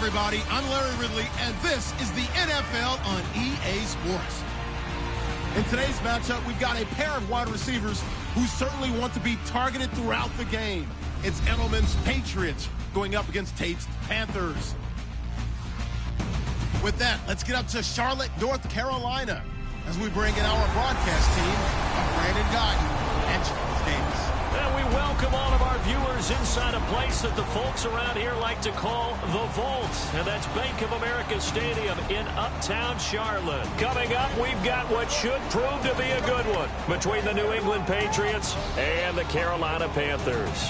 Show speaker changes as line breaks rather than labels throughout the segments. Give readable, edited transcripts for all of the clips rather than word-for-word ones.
everybody. I'm Larry Ridley, and this is the NFL on EA Sports. In today's matchup, we've got a pair of wide receivers who certainly want to be targeted throughout the game. It's Edelman's Patriots going up against Tate's Panthers. With that, let's get up to Charlotte, North Carolina, as we bring in our broadcast team of Brandon Guyton and Charles Davis.
And we welcome all of our viewers inside a place that the folks around here like to call the Vault. And that's Bank of America Stadium in Uptown Charlotte. Coming up, we've got what should prove to be a good one between the New England Patriots and the Carolina Panthers.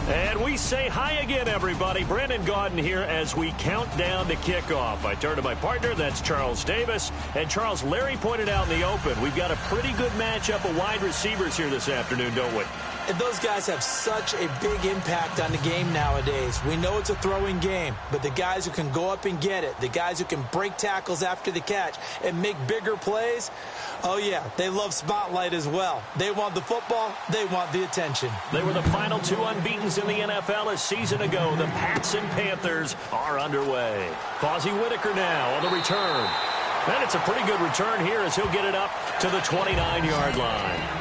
And we say hi again, everybody. Brandon Guyton here as we count down to kickoff. I turn to my partner, that's Charles Davis. And Charles, Larry pointed out in the open, we've got a pretty good matchup of wide receivers here this afternoon, don't we?
And those guys have such a big impact on the game nowadays. We know it's a throwing game, but the guys who can go up and get it, the guys who can break tackles after the catch and make bigger plays, oh yeah, they love spotlight as well. They want the football, they want the attention.
They were the final two unbeatens in the NFL a season ago. The Pats and Panthers are underway. Fozzie Whitaker now on the return. And it's a pretty good return here as he'll get it up to the 29-yard line.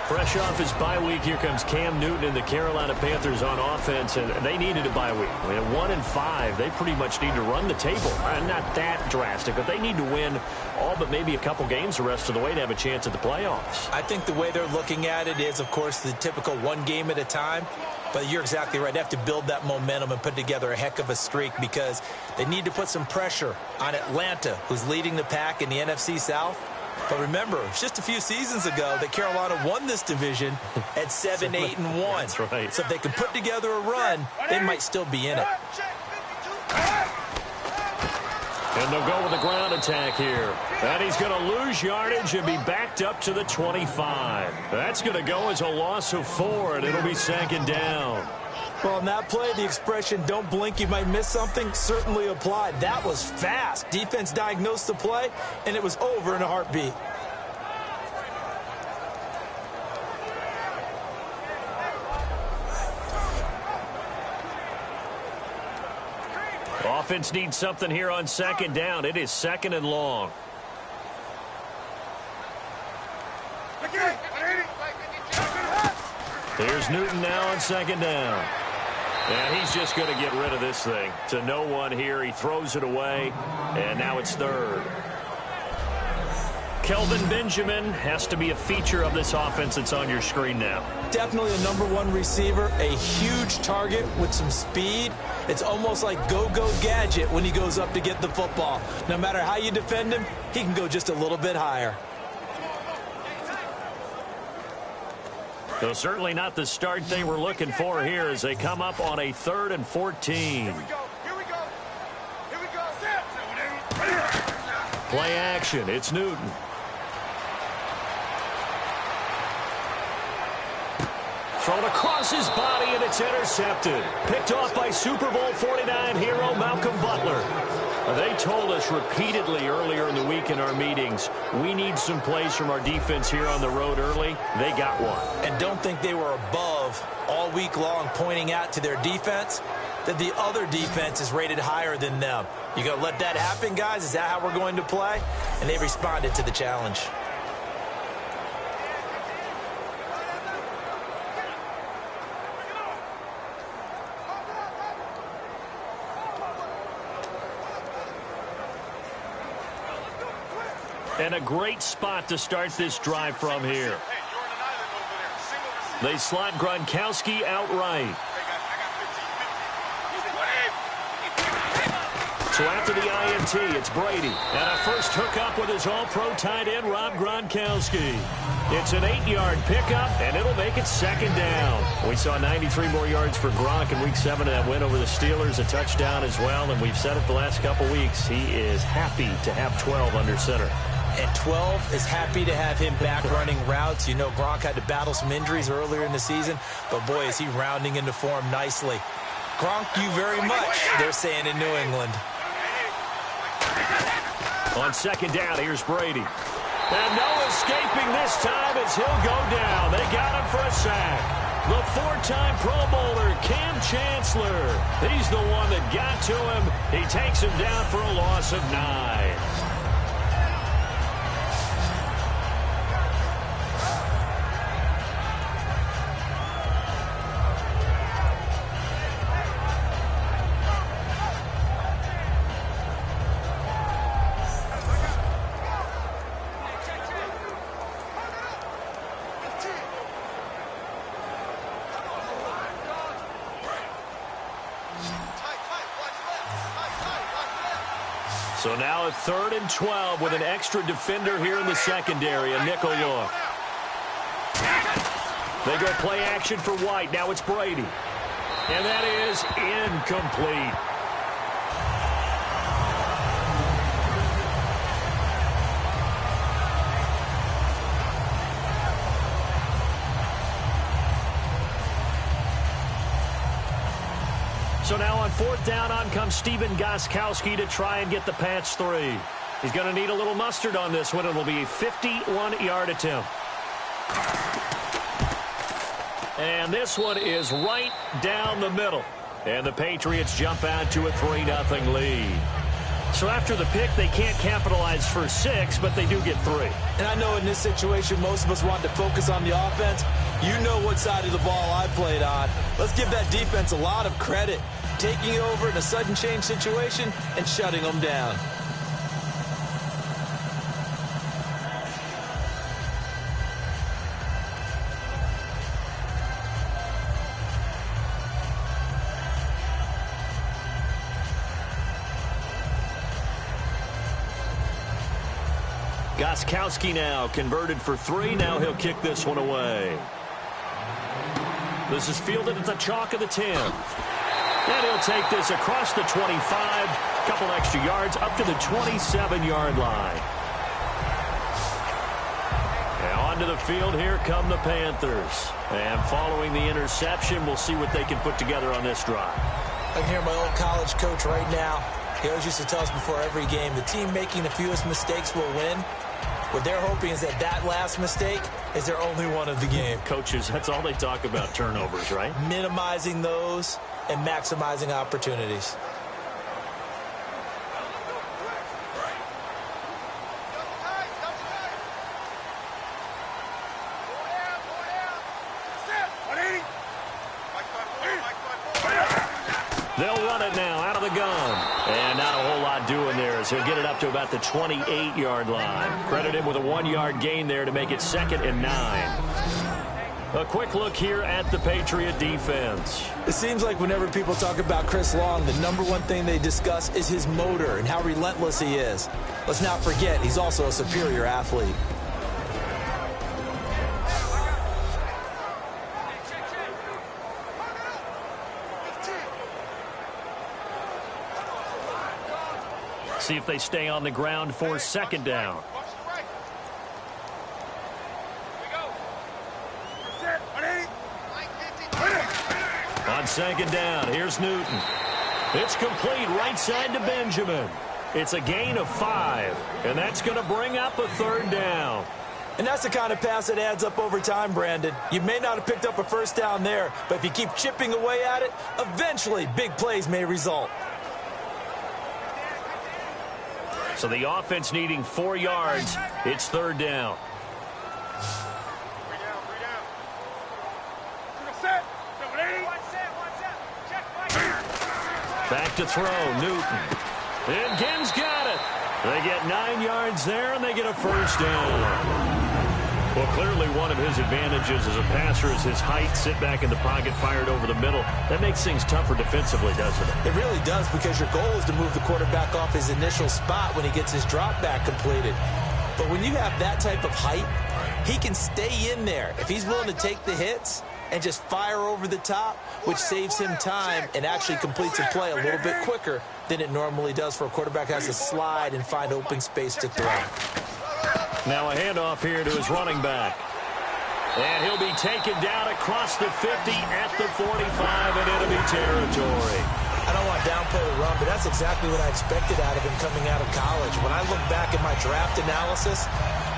Fresh off his bye week, here comes Cam Newton and the Carolina Panthers on offense, and they needed a bye week. At 1-5, they pretty much need to run the table. Not that drastic, but they need to win all but maybe a couple games the rest of the way to have a chance at the playoffs.
I think the way they're looking at it is, of course, the typical one game at a time. But you're exactly right. They have to build that momentum and put together a heck of a streak because they need to put some pressure on Atlanta, who's leading the pack in the NFC South. But remember, it's just a few seasons ago that Carolina won this division at 7-8-1.
That's right.
So if they can put together a run, they might still be in it.
And they'll go with a ground attack here. And he's going to lose yardage and be backed up to the 25. That's going to go as a loss of 4, and it'll be second down.
Well, on that play, the expression, don't blink, you might miss something, certainly applied. That was fast. Defense diagnosed the play, and it was over in a heartbeat.
Offense needs something here on second down. It is second and long. Here's Newton now on second down. And he's just going to get rid of this thing. To no one here. He throws it away. And now it's third. Kelvin Benjamin has to be a feature of this offense that's on your screen now.
Definitely a #1 receiver, a huge target with some speed. It's almost like go-go gadget when he goes up to get the football. No matter how you defend him, he can go just a little bit higher.
So certainly not the start they were looking for here as they come up on a 3rd and 14. Play action. It's Newton. Thrown across his body, and it's intercepted. Picked off by Super Bowl 49 hero Malcolm Butler. They told us repeatedly earlier in the week in our meetings, we need some plays from our defense here on the road early. They got one.
And don't think they were above all week long pointing out to their defense that the other defense is rated higher than them. You going to let that happen, guys? Is that how we're going to play? And they responded to the challenge.
And a great spot to start this drive from here. They slot Gronkowski outright. So after the INT, it's Brady. And a first hookup with his all-pro tight end, Rob Gronkowski. It's an 8-yard pickup, and it'll make it second down. We saw 93 more yards for Gronk in Week 7 in that win over the Steelers, a touchdown as well. And we've said it the last couple weeks, he is happy to have 12 under center.
And 12 is happy to have him back running routes. You know, Gronk had to battle some injuries earlier in the season, but boy, is he rounding into form nicely. Gronk, you very much, they're saying in New England.
On second down, here's Brady. And no escaping this time as he'll go down. They got him for a sack. The four-time Pro Bowler, Cam Chancellor. He's the one that got to him. He takes him down for a loss of 9. So now a 3rd and 12 with an extra defender here in the secondary, a nickel look. They go play action for White. Now it's Brady. And that is incomplete. So now on 4th down, on comes Steven Gostkowski to try and get the patch 3. He's going to need a little mustard on this one. It will be a 51-yard attempt. And this one is right down the middle. And the Patriots jump out to a 3-0 lead. So after the pick, they can't capitalize for 6, but they do get 3.
And I know in this situation, most of us want to focus on the offense. You know what side of the ball I played on. Let's give that defense a lot of credit. Taking over in a sudden change situation and shutting them down.
Gostkowski now converted for 3. Now he'll kick this one away. This is fielded at the chalk of the 10. And he'll take this across the 25, couple extra yards up to the 27-yard line. And onto the field, here come the Panthers. And following the interception, we'll see what they can put together on this drive.
I can hear my old college coach right now. He always used to tell us before every game, the team making the fewest mistakes will win. What they're hoping is that that last mistake is their only one of the game.
Coaches, that's all they talk about, turnovers, right?
Minimizing those and maximizing opportunities.
They'll run it now out of the gun. And not a whole lot doing there as he'll get it up to about the 28-yard line. Credit him with a 1-yard gain there to make it 2nd and 9. A quick look here at the Patriot defense.
It seems like whenever people talk about Chris Long, the number one thing they discuss is his motor and how relentless he is. Let's not forget, he's also a superior athlete.
See if they stay on the ground for 2nd down. On 2nd down, here's Newton. It's complete right side to Benjamin. It's a gain of 5, and that's going to bring up a 3rd down.
And that's the kind of pass that adds up over time, Brandon. You may not have picked up a 1st down there, but if you keep chipping away at it, eventually big plays may result.
So the offense needing 4 yards. It's 3rd down. Back to throw, Newton. And Gibbs got it. They get 9 yards there, and they get a 1st down. Well, clearly one of his advantages as a passer is his height. Sit back in the pocket, fired over the middle. That makes things tougher defensively, doesn't it?
It really does, because your goal is to move the quarterback off his initial spot when he gets his drop back completed. But when you have that type of height, he can stay in there. If he's willing to take the hits and just fire over the top, which saves him time and actually completes a play a little bit quicker than it normally does for a quarterback who has to slide and find open space to throw.
Now a handoff here to his running back. And he'll be taken down across the 50 at the 45 in enemy territory.
I don't want to downplay the run, but that's exactly what I expected out of him coming out of college. When I look back at my draft analysis,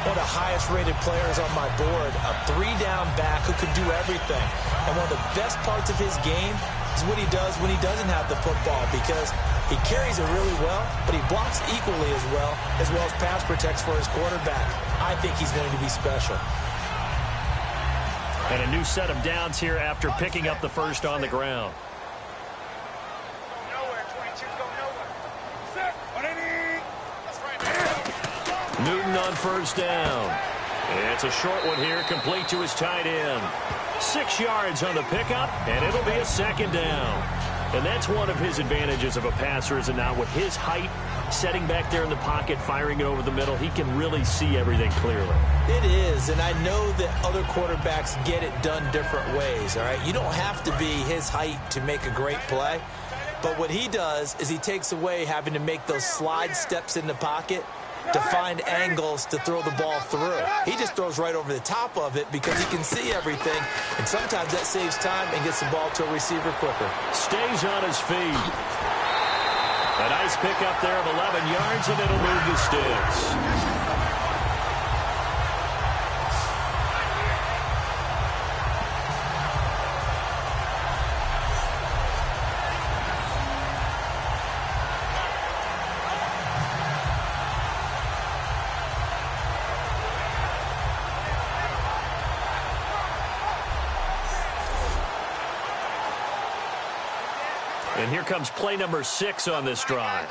one of the highest-rated players on my board, a three-down back who can do everything. And one of the best parts of his game is what he does when he doesn't have the football, because he carries it really well, but he blocks equally as well as pass protects for his quarterback. I think he's going to be special.
And a new set of downs here after picking up the first on the ground. Newton on first down. It's a short one here, complete to his tight end. 6 yards on the pickup, and it'll be a second down. And that's one of his advantages of a passer, is it not? With his height, setting back there in the pocket, firing it over the middle, he can really see everything clearly.
It is, and I know that other quarterbacks get it done different ways, all right? You don't have to be his height to make a great play, but what he does is he takes away having to make those slide steps in the pocket to find angles to throw the ball through. He just throws right over the top of it because he can see everything, and sometimes that saves time and gets the ball to a receiver quicker.
Stays on his feet. A nice pickup there of 11 yards, and it'll move the sticks. And here comes play number 6 on this drive.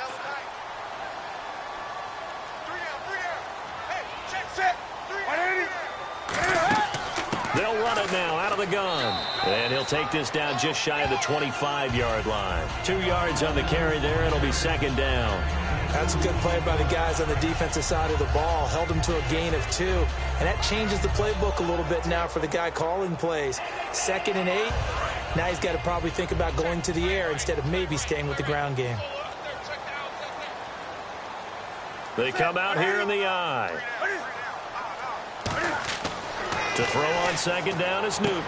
They'll run it now out of the gun. And he'll take this down just shy of the 25-yard line. 2 yards on the carry there. It'll be second down.
That's a good play by the guys on the defensive side of the ball. Held him to a gain of 2. And that changes the playbook a little bit now for the guy calling plays. 2nd and 8. Now he's got to probably think about going to the air instead of maybe staying with the ground game.
They come out here in the eye. To throw on second down is Newton.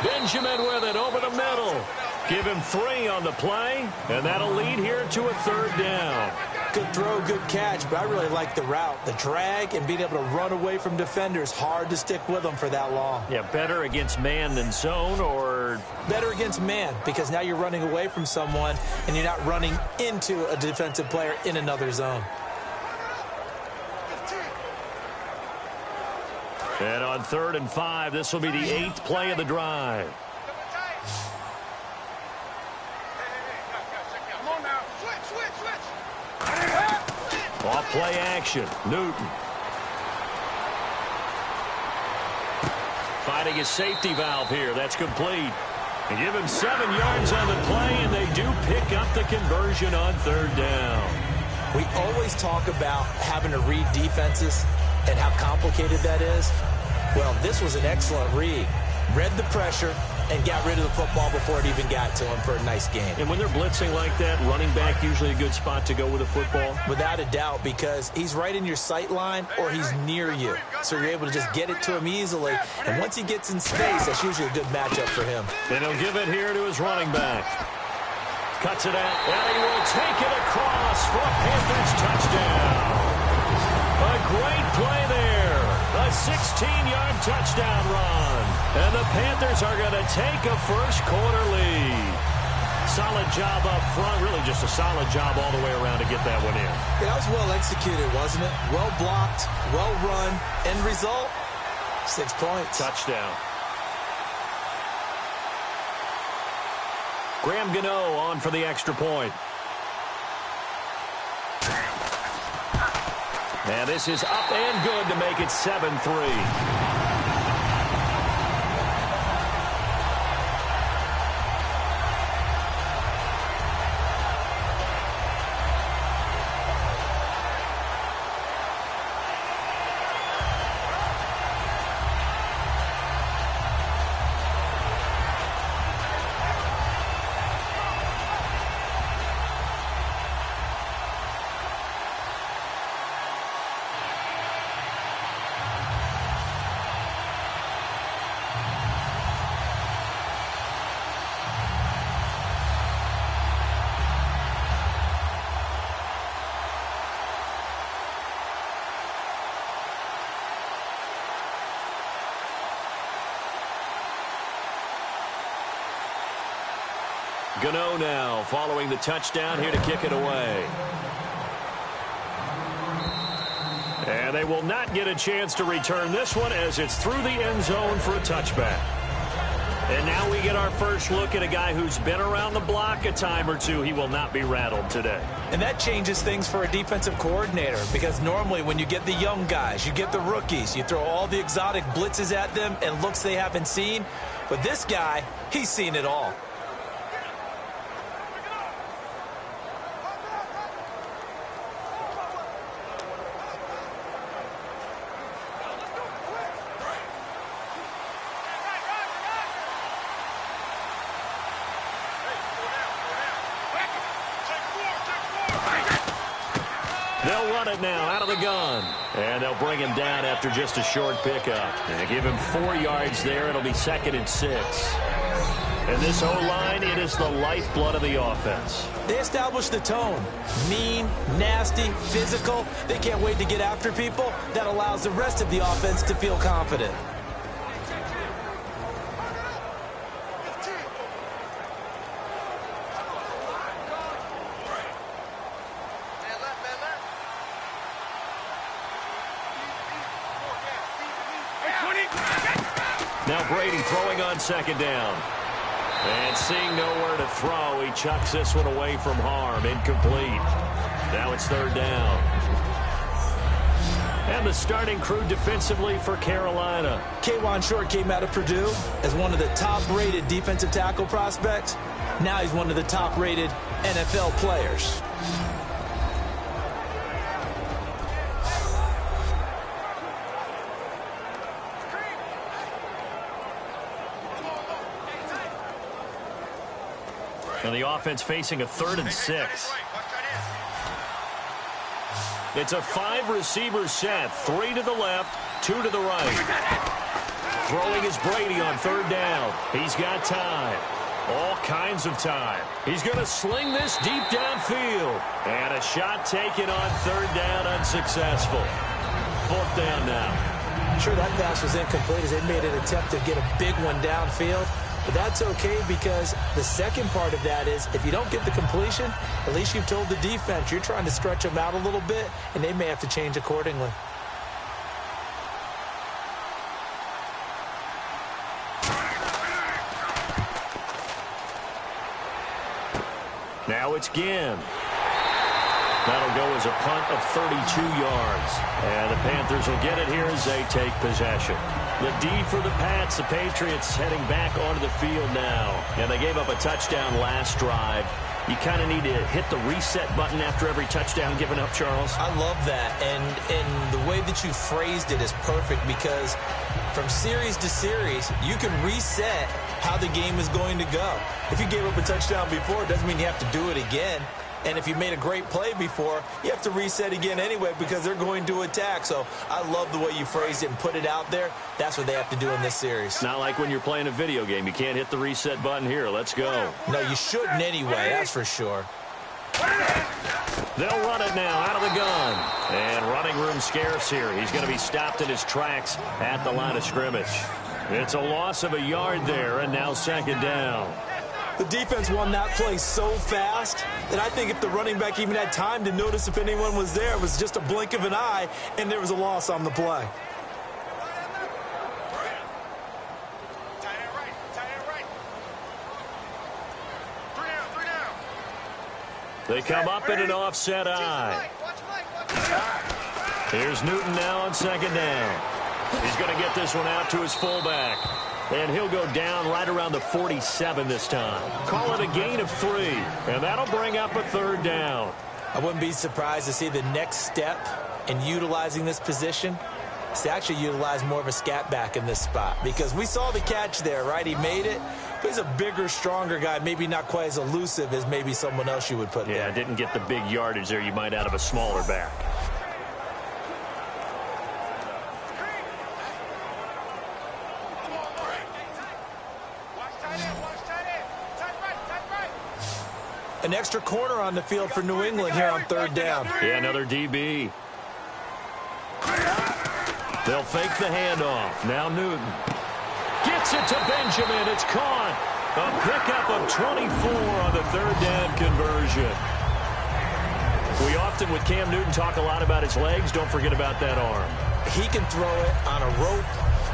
Benjamin with it over the middle. Give him 3 on the play, and that'll lead here to a third down.
Good throw, good catch, but I really like the route. The drag and being able to run away from defenders. Hard to stick with them for that long.
Yeah, better against man than zone, or?
Better against man, because now you're running away from someone, and you're not running into a defensive player in another zone.
And on 3rd and 5, this will be the 8th play of the drive. Off play action. Newton. Finding his safety valve here. That's complete. They give him 7 yards on the play, and they do pick up the conversion on 3rd down.
We always talk about having to read defenses and how complicated that is. Well, this was an excellent read. Read the pressure and got rid of the football before it even got to him for a nice game.
And when they're blitzing like that, running back usually a good spot to go with a football?
Without a doubt, because he's right in your sight line or he's near you. So you're able to just get it to him easily. And once he gets in space, that's usually a good matchup for him.
And he'll give it here to his running back. Cuts it out, and he will take it across for a Panthers touchdown. A great play there. A 16-yard touchdown run. And the Panthers are going to take a first-quarter lead. Solid job up front. Really just a solid job all the way around to get that one in.
Yeah, that was well executed, wasn't it? Well blocked, well run. End result, 6 points.
Touchdown. Graham Gano on for the extra point. And this is up and good to make it 7-3. Gano now following the touchdown here to kick it away. And they will not get a chance to return this one as it's through the end zone for a touchback. And now we get our first look at a guy who's been around the block a time or two. He will not be rattled today.
And that changes things for a defensive coordinator, because normally when you get the young guys, you get the rookies, you throw all the exotic blitzes at them and looks they haven't seen. But this guy, he's seen it all.
They'll run it now out of the gun. And they'll bring him down after just a short pickup. And give him 4 yards there. It'll be 2nd and 6. And this O-line, it is the lifeblood of the offense.
They established the tone. Mean, nasty, physical. They can't wait to get after people. That allows the rest of the offense to feel confident.
Now Brady throwing on 2nd down. And seeing nowhere to throw, he chucks this one away from harm. Incomplete. Now it's 3rd down. And the starting crew defensively for Carolina.
K'Wan Short came out of Purdue as one of the top-rated defensive tackle prospects. Now he's one of the top-rated NFL players.
And the offense facing a 3rd and 6. It's a 5-receiver set. 3 to the left, 2 to the right. Throwing is Brady on 3rd down. He's got time. All kinds of time. He's going to sling this deep downfield. And a shot taken on 3rd down, unsuccessful. 4th down now.
Sure, that pass was incomplete as they made an attempt to get a big one downfield. But that's okay, because the second part of that is if you don't get the completion, at least you've told the defense you're trying to stretch them out a little bit, and they may have to change accordingly.
Now it's Ginn. That'll go as a punt of 32 yards. And the Panthers will get it here as they take possession. The D for the Pats. The Patriots heading back onto the field now. And they gave up a touchdown last drive. You kind of need to hit the reset button after every touchdown given up, Charles.
I love that. And the way that you phrased it is perfect, because from series to series, you can reset how the game is going to go. If you gave up a touchdown before, it doesn't mean you have to do it again. And if you made a great play before, you have to reset again anyway, because they're going to attack. So I love the way you phrased it and put it out there. That's what they have to do in this series.
Not like when you're playing a video game. You can't hit the reset button here. Let's go.
No, you shouldn't anyway, that's for sure.
They'll run it now out of the gun. And running room scarce here. He's going to be stopped in his tracks at the line of scrimmage. It's a loss of a yard there, and now 2nd down.
The defense won that play so fast that I think if the running back even had time to notice if anyone was there, it was just a blink of an eye, and there was a loss on the play.
They come up in an offset eye. Here's Newton now on 2nd down. He's going to get this one out to his fullback. And he'll go down right around the 47 this time. Call it a gain of 3. And that'll bring up a 3rd down.
I wouldn't be surprised to see the next step in utilizing this position is to actually utilize more of a scat back in this spot. Because we saw the catch there, right? He made it. But he's a bigger, stronger guy, maybe not quite as elusive as maybe someone else you would put there.
Yeah, didn't get the big yardage there you might out of a smaller back.
An extra corner on the field for New England here on 3rd down.
Yeah, another DB. They'll fake the handoff. Now Newton gets it to Benjamin. It's caught. A pickup of 24 on the third down conversion. We often, with Cam Newton, talk a lot about his legs. Don't forget about that arm.
He can throw it on a rope.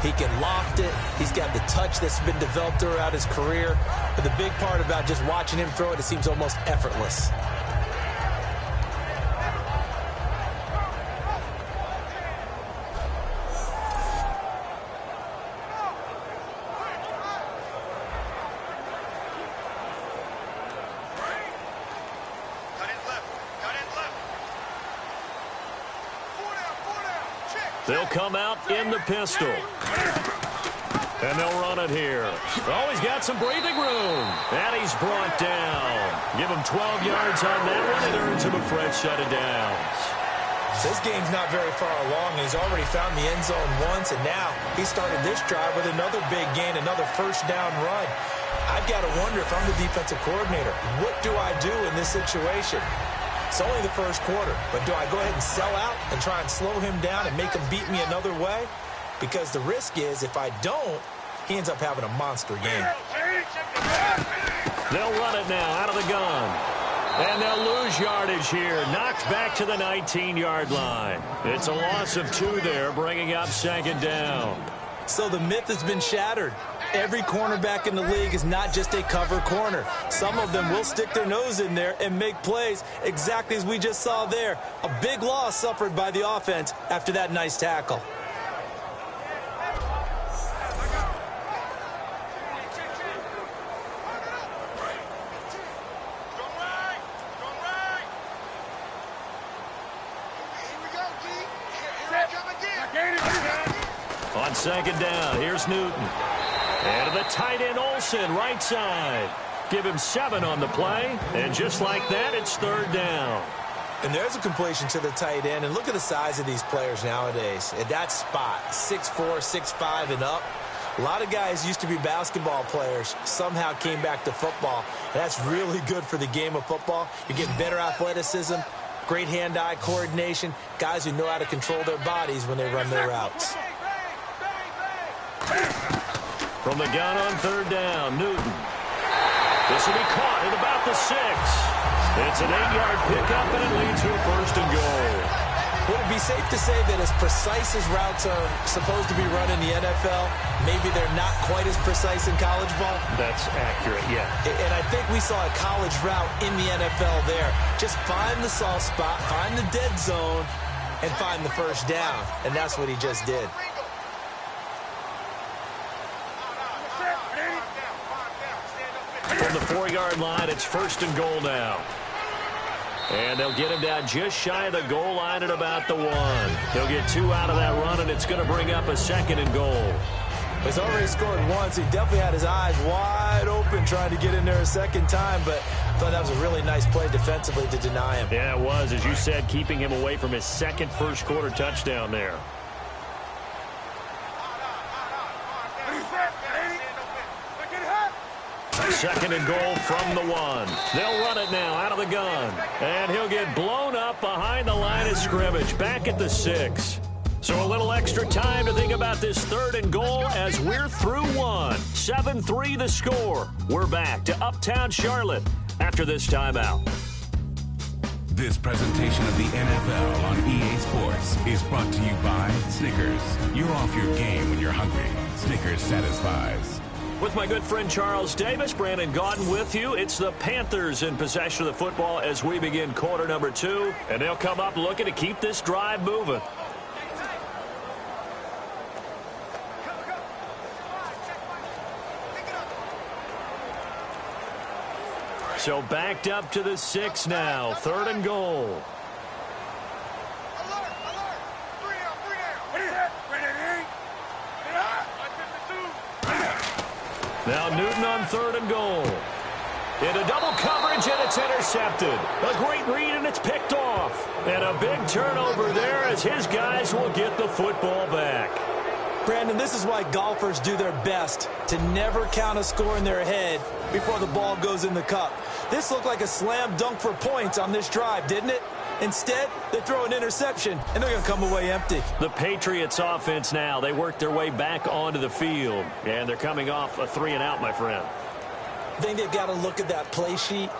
He can loft it. He's got the touch that's been developed throughout his career. But the big part about just watching him throw it, it seems almost effortless.
They'll come out in the pistol. And they'll run it here. Oh, he's got some breathing room. And he's brought down. Give him 12 yards on that one. It earns him a fresh set of downs.
So this game's not very far along. He's already found the end zone once, and now he started this drive with another big gain, another first down run. I've got to wonder if I'm the defensive coordinator, what do I do in this situation? It's only the first quarter, but do I go ahead and sell out and try and slow him down and make him beat me another way? Because the risk is, if I don't, he ends up having a monster game.
They'll run it now out of the gun. And they'll lose yardage here. Knocked back to the 19-yard line. It's a loss of 2 there, bringing up second down.
So the myth has been shattered. Every cornerback in the league is not just a cover corner. Some of them will stick their nose in there and make plays exactly as we just saw there. A big loss suffered by the offense after that nice tackle.
On second down, here's Newton. And to the tight end, Olsen, right side. Give him 7 on the play. And just like that, it's third down.
And there's a completion to the tight end. And look at the size of these players nowadays. At that spot, 6'4", 6'5", and up. A lot of guys used to be basketball players, somehow came back to football. And that's really good for the game of football. You're getting better athleticism, great hand-eye coordination, guys who know how to control their bodies when they run their routes.
From the gun on third down, Newton. This will be caught at about the 6. It's an 8-yard pickup, and it leads to a first and goal.
Would it be safe to say that as precise as routes are supposed to be run in the NFL, maybe they're not quite as precise in college ball?
That's accurate, yeah.
And I think we saw a college route in the NFL there. Just find the soft spot, find the dead zone, and find the first down. And that's what he just did.
From the 4-yard line, it's first and goal now. And they'll get him down just shy of the goal line at about the 1. He'll get 2 out of that run, and it's going to bring up a second and goal.
He's already scored once. He definitely had his eyes wide open trying to get in there a second time, but I thought that was a really nice play defensively to deny him.
Yeah, it was, as you said, keeping him away from his second first-quarter touchdown there. Second and goal from the 1. They'll run it now out of the gun. And he'll get blown up behind the line of scrimmage, back at the 6. So a little extra time to think about this third and goal as we're through 1. 7-3 the score. We're back to Uptown Charlotte after this timeout.
This presentation of the NFL on EA Sports is brought to you by Snickers. You're off your game when you're hungry. Snickers satisfies.
With my good friend Charles Davis, Brandon Gaudin with you. It's the Panthers in possession of the football as we begin quarter number 2. And they'll come up looking to keep this drive moving. So backed up to the 6 now. Third and goal. Now Newton on third and goal. Into double coverage, and it's intercepted. A great read, and it's picked off. And a big turnover there as his guys will get the football back.
Brandon, this is why golfers do their best to never count a score in their head before the ball goes in the cup. This looked like a slam dunk for points on this drive, didn't it? Instead, they throw an interception, and they're going to come away empty.
The Patriots offense now, they work their way back onto the field, and they're coming off a 3-and-out, my friend.
I think they've got to look at that play sheet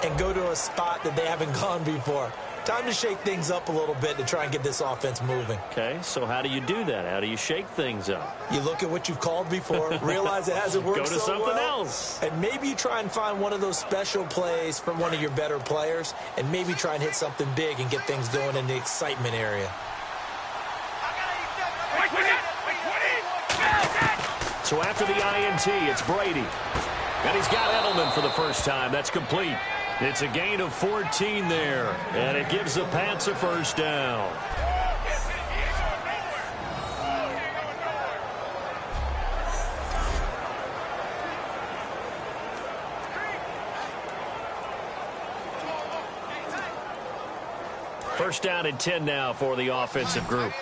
and go to a spot that they haven't gone before. Time to shake things up a little bit to try and get this offense moving.
Okay, so how do you do that? How do you shake things up?
You look at what you've called before, realize it hasn't worked
Go to
so
something
well,
else.
and maybe you try and find one of those special plays from one of your better players, and maybe try and hit something big and get things going in the excitement area.
So after the INT, it's Brady. And he's got Edelman for the first time. That's complete. It's a gain of 14 there, and it gives the Pats a first down. First down and 10 now for the offensive group.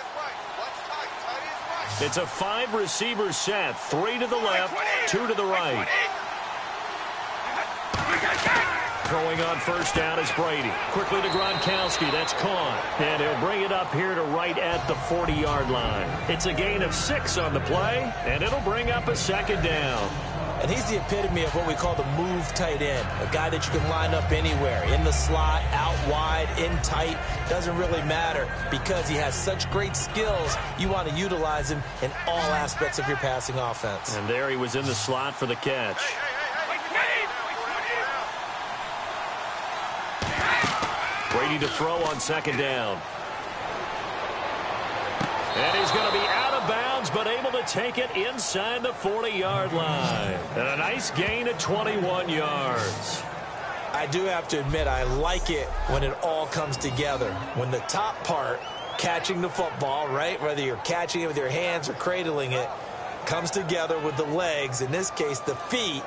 It's a 5-receiver set, 3 to the left, 2 to the right. Throwing on first down is Brady. Quickly to Gronkowski. That's caught. And he'll bring it up here to right at the 40-yard line. It's a gain of 6 on the play, and it'll bring up a second down.
And he's the epitome of what we call the move tight end. A guy that you can line up anywhere. In the slot, out wide, in tight. Doesn't really matter because he has such great skills. You want to utilize him in all aspects of your passing offense.
And there he was in the slot for the catch. Brady to throw on second down. And he's going to be out of bounds, but able to take it inside the 40-yard line. And a nice gain of 21 yards.
I do have to admit, I like it when it all comes together. When the top part, catching the football, right, whether you're catching it with your hands or cradling it, comes together with the legs, in this case the feet,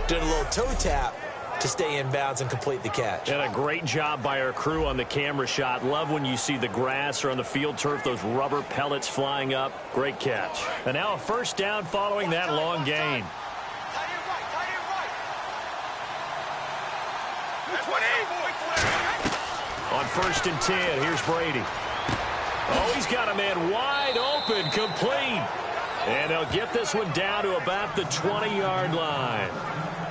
doing a little toe tap to stay in bounds and complete the catch.
And a great job by our crew on the camera shot. Love when you see the grass or on the field turf, those rubber pellets flying up. Great catch. And now a first down following that long gain. On first and 10, here's Brady. Oh, he's got a man wide open, complete. And they'll get this one down to about the 20-yard line.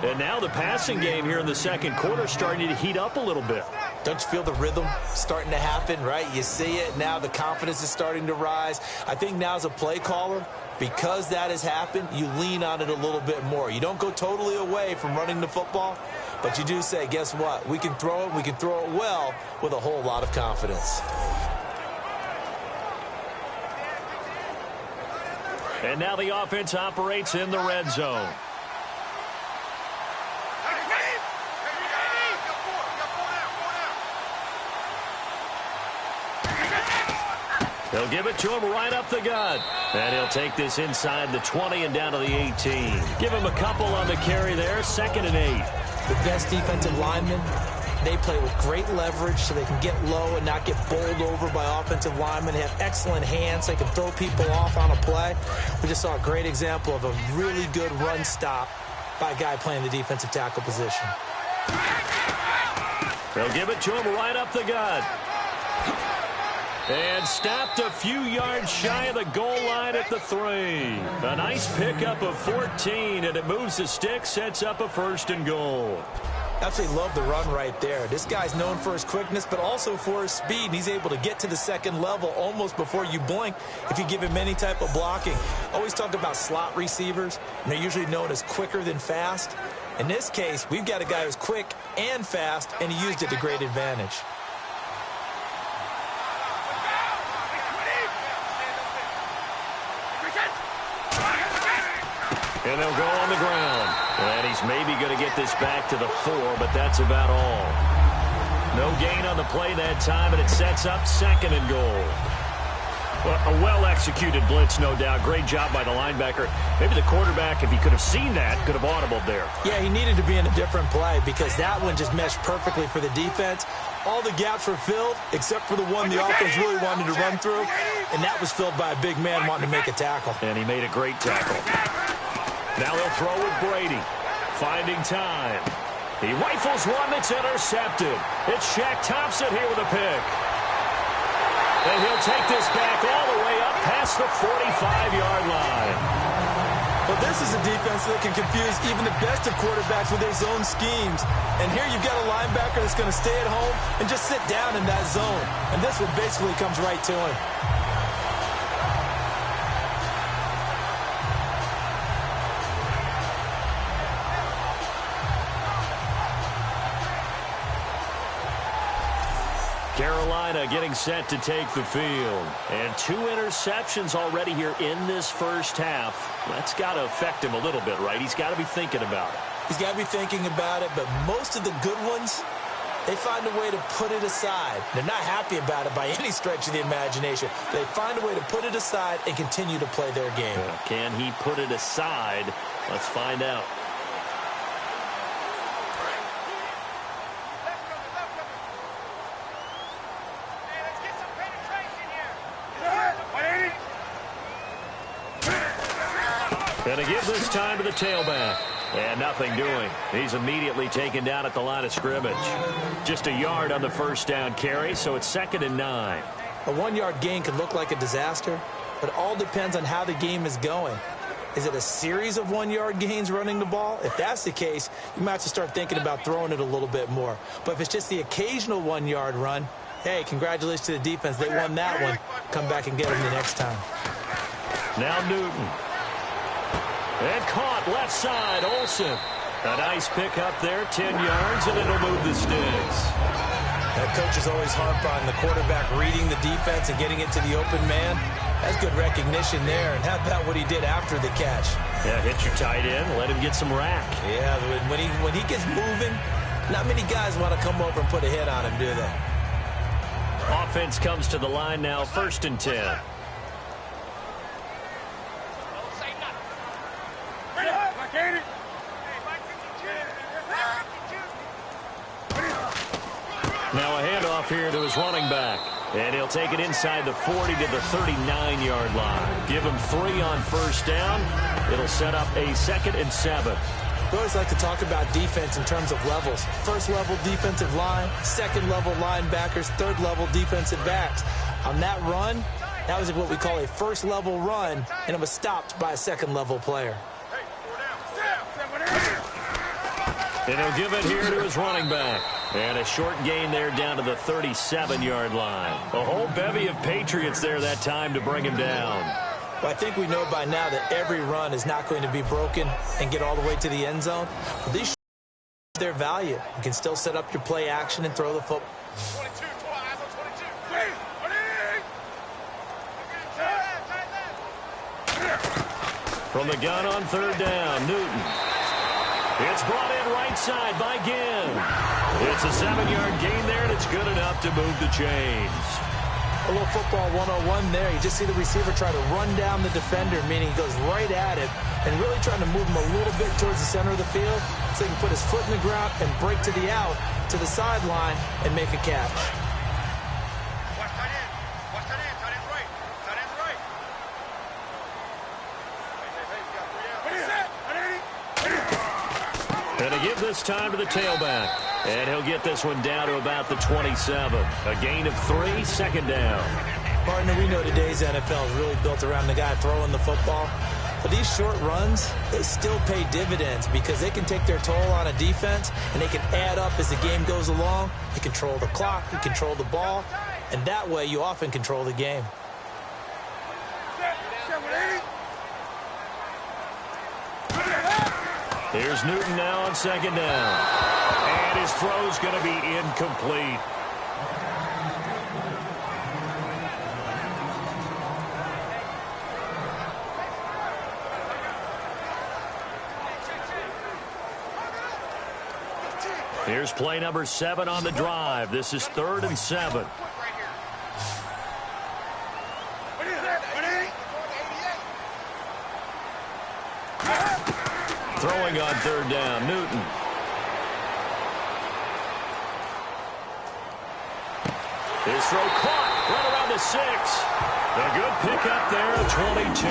And now the passing game here in the second quarter starting to heat up a little bit.
Don't you feel the rhythm starting to happen, right? You see it now. The confidence is starting to rise. I think now as a play caller, because that has happened, you lean on it a little bit more. You don't go totally away from running the football, but you do say, guess what? We can throw it. We can throw it well with a whole lot of confidence.
And now the offense operates in the red zone. They'll give it to him right up the gut. And he'll take this inside the 20 and down to the 18. Give him a couple on the carry there. 2nd and 8.
The best defensive linemen, they play with great leverage so they can get low and not get bowled over by offensive linemen. They have excellent hands. They can throw people off on a play. We just saw a great example of a really good run stop by a guy playing the defensive tackle position.
They'll give it to him right up the gut. And stopped a few yards shy of the goal line at the 3. A nice pickup of 14, and it moves the stick, sets up a 1st and goal.
Absolutely love the run right there. This guy's known for his quickness, but also for his speed. And he's able to get to the second level almost before you blink if you give him any type of blocking. Always talk about slot receivers, and they're usually known as quicker than fast. In this case, we've got a guy who's quick and fast, and he used it to great advantage.
And they'll go on the ground. And he's maybe going to get this back to the 4, but that's about all. No gain on the play that time, and it sets up 2nd and goal. Well, a well-executed blitz, no doubt. Great job by the linebacker. Maybe the quarterback, if he could have seen that, could have audibled there.
Yeah, he needed to be in a different play because that one just meshed perfectly for the defense. All the gaps were filled except for the one the offense really wanted to run through, and that was filled by a big man wanting to make a tackle.
And he made a great tackle. Now he'll throw with Brady. Finding time. He rifles one that's intercepted. It's Shaq Thompson here with a pick. And he'll take this back all the way up past the 45-yard line.
Well, this is a defense that can confuse even the best of quarterbacks with their zone schemes. And here you've got a linebacker that's going to stay at home and just sit down in that zone. And this one basically comes right to him.
Carolina getting set to take the field. And 2 interceptions already here in this first half. That's got to affect him a little bit, right? He's got to be thinking about it.
He's got to be thinking about it, but most of the good ones, they find a way to put it aside. They're not happy about it by any stretch of the imagination. They find a way to put it aside and continue to play their game.
Can he put it aside? Let's find out. Going to give this time to the tailback. And nothing doing. He's immediately taken down at the line of scrimmage. Just a yard on the first down carry, so it's 2nd and 9.
A 1-yard gain could look like a disaster, but it all depends on how the game is going. Is it a series of 1-yard gains running the ball? If that's the case, you might have to start thinking about throwing it a little bit more. But if it's just the occasional 1-yard run, hey, congratulations to the defense. They won that one. Come back and get them the next time.
Now Newton. And caught left side, Olsen. A nice pick up there, 10 yards, and it'll move the sticks.
That coach is always harp on the quarterback reading the defense and getting it to the open man. That's good recognition there. And how about what he did after the catch?
Yeah, hit your tight end, let him get some rack.
Yeah, when he gets moving, not many guys want to come over and put a hit on him, do they?
Offense comes to the line now, 1st and 10. Now a handoff here to his running back. And he'll take it inside the 40 to the 39-yard line. Give him 3 on first down. It'll set up a 2nd and 7.
We always like to talk about defense in terms of levels. First-level defensive line, second-level linebackers, third-level defensive backs. On that run, that was what we call a first-level run, and it was stopped by a second-level player.
And he'll give it here to his running back. And a short gain there down to the 37-yard line. A whole bevy of Patriots there that time to bring him down.
Well, I think we know by now that every run is not going to be broken and get all the way to the end zone. But these their value. You can still set up your play action and throw the football.
From the gun on 3rd down, Newton. It's brought in right side by Ginn. It's a 7-yard gain there, and it's good enough to move the chains.
A little football 101 there. You just see the receiver try to run down the defender, meaning he goes right at it, and really trying to move him a little bit towards the center of the field so he can put his foot in the ground and break to the out, to the sideline, and make a catch.
And to give this time to the tailback. And he'll get this one down to about the 27. A gain of 3, 2nd down.
Partner, we know today's NFL is really built around the guy throwing the football. But these short runs, they still pay dividends because they can take their toll on a defense and they can add up as the game goes along. You control the clock, you control the ball, and that way you often control the game.
Here's Newton now on 2nd down. And his throw's going to be incomplete. Here's play number 7 on the drive. This is 3rd and 7. Throwing on 3rd down, Newton. His throw caught right around the 6. A good pickup there, 22.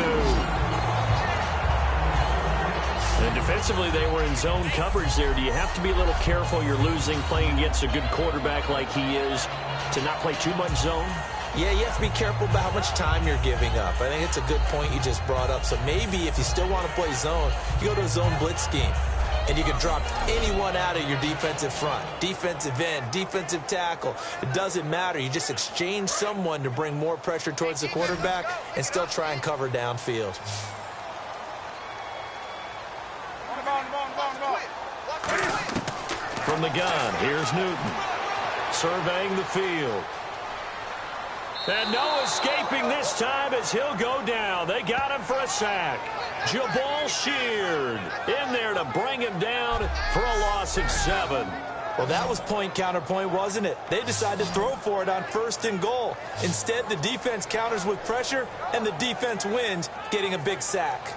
And defensively, they were in zone coverage there. Do you have to be a little careful? You're losing playing against a good quarterback like he is to not play too much zone?
Yeah, you have to be careful about how much time you're giving up. I think it's a good point you just brought up. So maybe if you still want to play zone, you go to a zone blitz scheme. And you can drop anyone out of your defensive front. Defensive end, defensive tackle. It doesn't matter. You just exchange someone to bring more pressure towards the quarterback and still try and cover downfield.
From the gun, here's Newton. Surveying the field. And no escaping this time as he'll go down. They got him for a sack. Jabal Sheard in there to bring him down for a loss of 7.
Well, that was point counterpoint, wasn't it? They decided to throw for it on 1st and goal. Instead, the defense counters with pressure, and the defense wins, getting a big sack.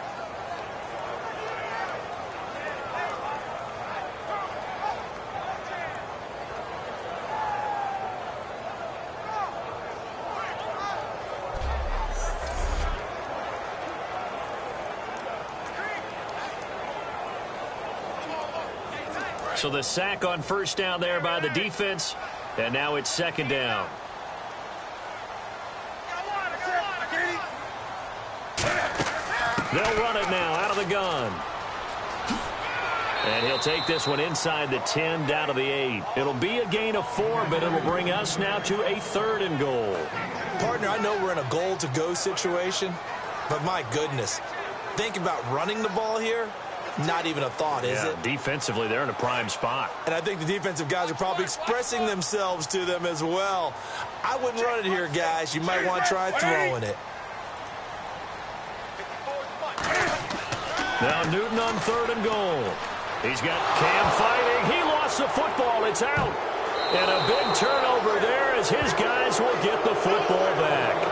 So the sack on 1st down there by the defense, and now it's 2nd down. They'll run it now out of the gun. And he'll take this one inside the 10 down to the 8. It'll be a gain of 4, but it'll bring us now to a 3rd and goal.
Partner, I know we're in a goal-to-go situation, but my goodness, think about running the ball here. Not even a thought, is it?
Defensively, they're in a prime spot.
And I think the defensive guys are probably expressing themselves to them as well. I wouldn't run it here, guys. You might want to try throwing it.
Now Newton on 3rd and goal. He's got Cam fighting. He lost the football. It's out. And a big turnover there as his guys will get the football back.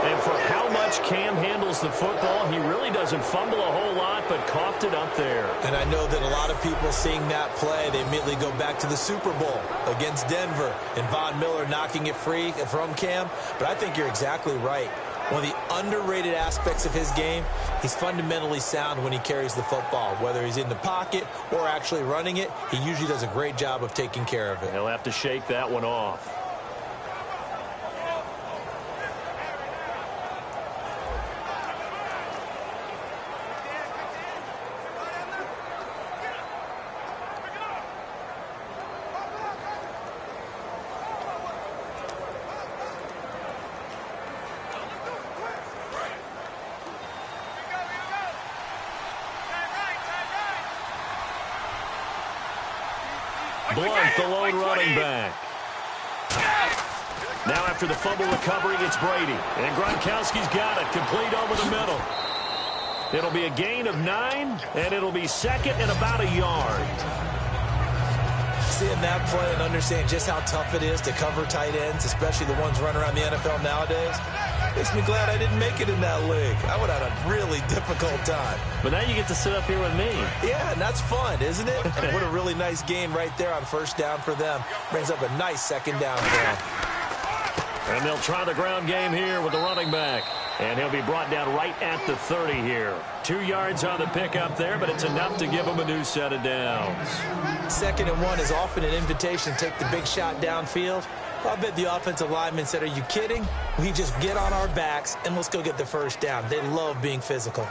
And for how much Cam handles the football, he really doesn't fumble a whole lot, but coughed it up there.
And I know that a lot of people seeing that play, they immediately go back to the Super Bowl against Denver and Von Miller knocking it free from Cam. But I think you're exactly right. One of the underrated aspects of his game, he's fundamentally sound when he carries the football. Whether he's in the pocket or actually running it, he usually does a great job of taking care of it.
He'll have to shake that one off. Blunt, the lone running back. Now after the fumble recovery, it's Brady. And Gronkowski's got it, complete over the middle. It'll be a gain of 9, and it'll be 2nd and about a yard.
Seeing that play and understand just how tough it is to cover tight ends, especially the ones running around the NFL nowadays, makes me glad I didn't make it in that league. I would have had a really difficult time.
But now you get to sit up here with me.
Yeah, and that's fun, isn't it? And what a really nice gain right there on 1st down for them. Brings up a nice 2nd down for them.
And they'll try the ground game here with the running back. And he'll be brought down right at the 30 here. 2 yards on the pickup there, but it's enough to give him a new set of downs.
2nd and 1 is often an invitation to take the big shot downfield. I bet the offensive lineman said, are you kidding? We just get on our backs and let's go get the 1st down. They love being physical.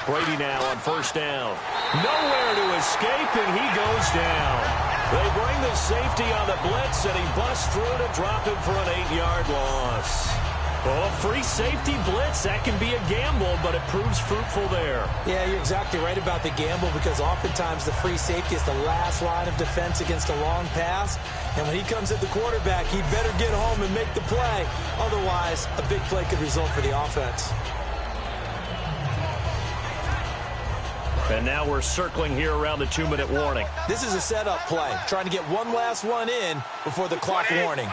Brady now on 1st down. Nowhere to escape, and he goes down. They bring the safety on the blitz, and he busts through to drop him for an 8-yard loss. Well, free safety blitz, that can be a gamble, but it proves fruitful there.
Yeah, you're exactly right about the gamble because oftentimes the free safety is the last line of defense against a long pass. And when he comes at the quarterback, he better get home and make the play. Otherwise, a big play could result for the offense.
And now we're circling here around the 2-minute warning.
This is a setup play, trying to get one last one in before the clock warning.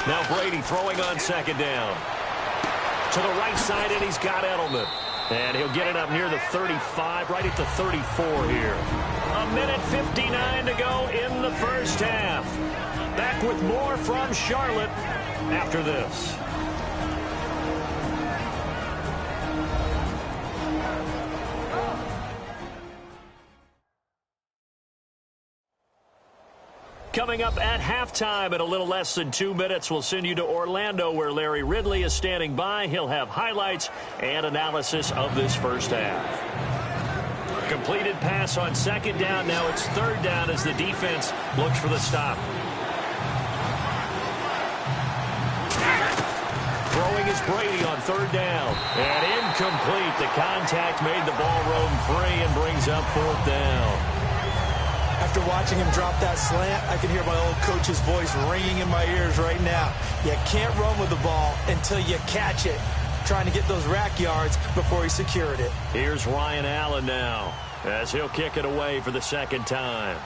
Now Brady throwing on 2nd down. To the right side, and he's got Edelman. And he'll get it up near the 35, right at the 34 here. A minute 59 to go in the first half. Back with more from Charlotte after this. Coming up at halftime in a little less than 2 minutes, we'll send you to Orlando where Larry Ridley is standing by. He'll have highlights and analysis of this first half. Completed pass on second down. Now it's third down as the defense looks for the stop. Throwing is Brady on third down. And incomplete. The contact made the ball roam free and brings up fourth down.
After watching him drop that slant, I can hear my old coach's voice ringing in my ears right now. You can't run with the ball until you catch it. Trying to get those rack yards before he secured it.
Here's Ryan Allen now as he'll kick it away for the second time.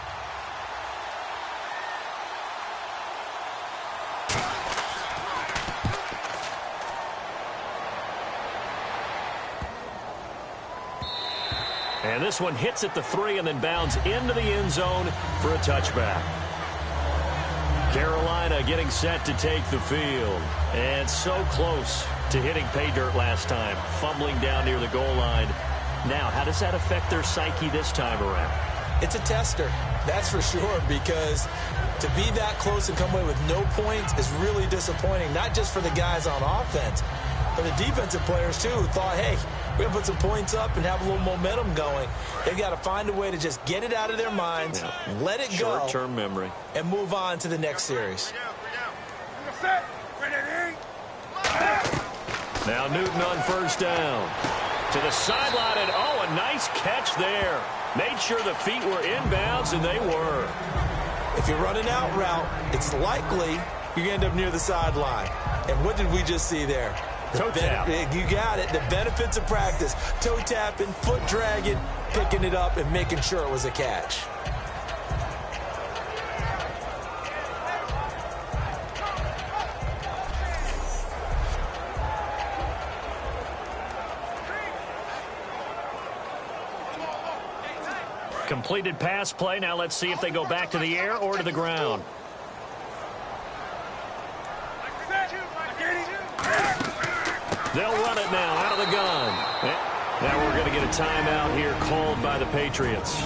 And this one hits at the 3 and then bounds into the end zone for a touchback. Carolina getting set to take the field. And so close to hitting pay dirt last time, fumbling down near the goal line. Now, how does that affect their psyche this time around?
It's a tester, that's for sure, because to be that close and come away with no points is really disappointing, not just for the guys on offense, but the defensive players, too, who thought, hey, we're going to put some points up and have a little momentum going. They've got to find a way to just get it out of their minds, let it go.
Short-term memory.
And move on to the next series.
Now Newton on first down. To the sideline, and oh, a nice catch there. Made sure the feet were inbounds, and they were.
If you're running out route, it's likely you're going to end up near the sideline. And what did we just see there?
Toe tap.
You got it. The benefits of practice. Toe tapping, foot dragging, picking it up, and making sure it was a catch.
Completed pass play. Now let's see if they go back to the air or to the ground. They'll run it now out of the gun. Now we're going to get a timeout here called by the Patriots.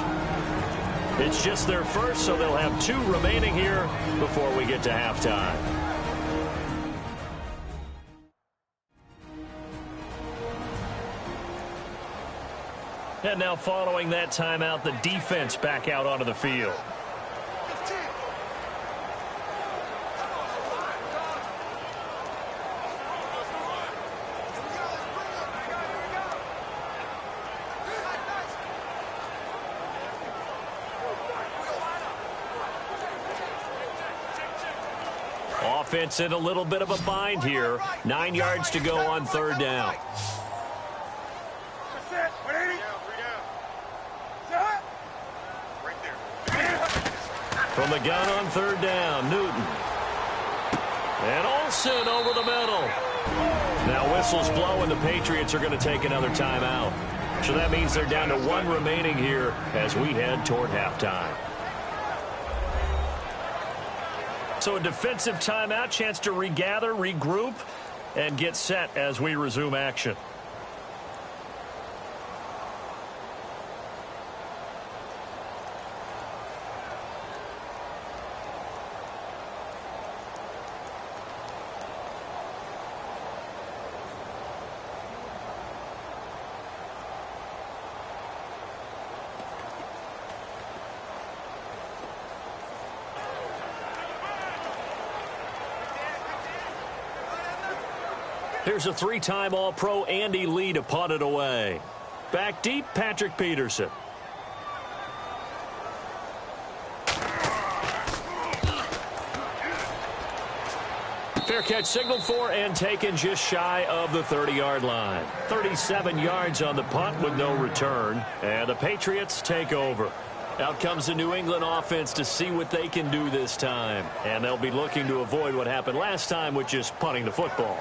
It's just their first, so they'll have 2 remaining here before we get to halftime. And now following that timeout, the defense back out onto the field. Offense in a little bit of a bind here. 9 yards to go on third down. From the gun on third down, Newton. And Olsen over the middle. Now whistles blow, and the Patriots are going to take another timeout. So that means they're down to 1 remaining here as we head toward halftime. So a defensive timeout, chance to regather, regroup, and get set as we resume action. Here's a 3-time All-Pro Andy Lee to punt it away. Back deep, Patrick Peterson. Fair catch signaled for and taken just shy of the 30-yard line. 37 yards on the punt with no return. And the Patriots take over. Out comes the New England offense to see what they can do this time. And they'll be looking to avoid what happened last time with just punting the football.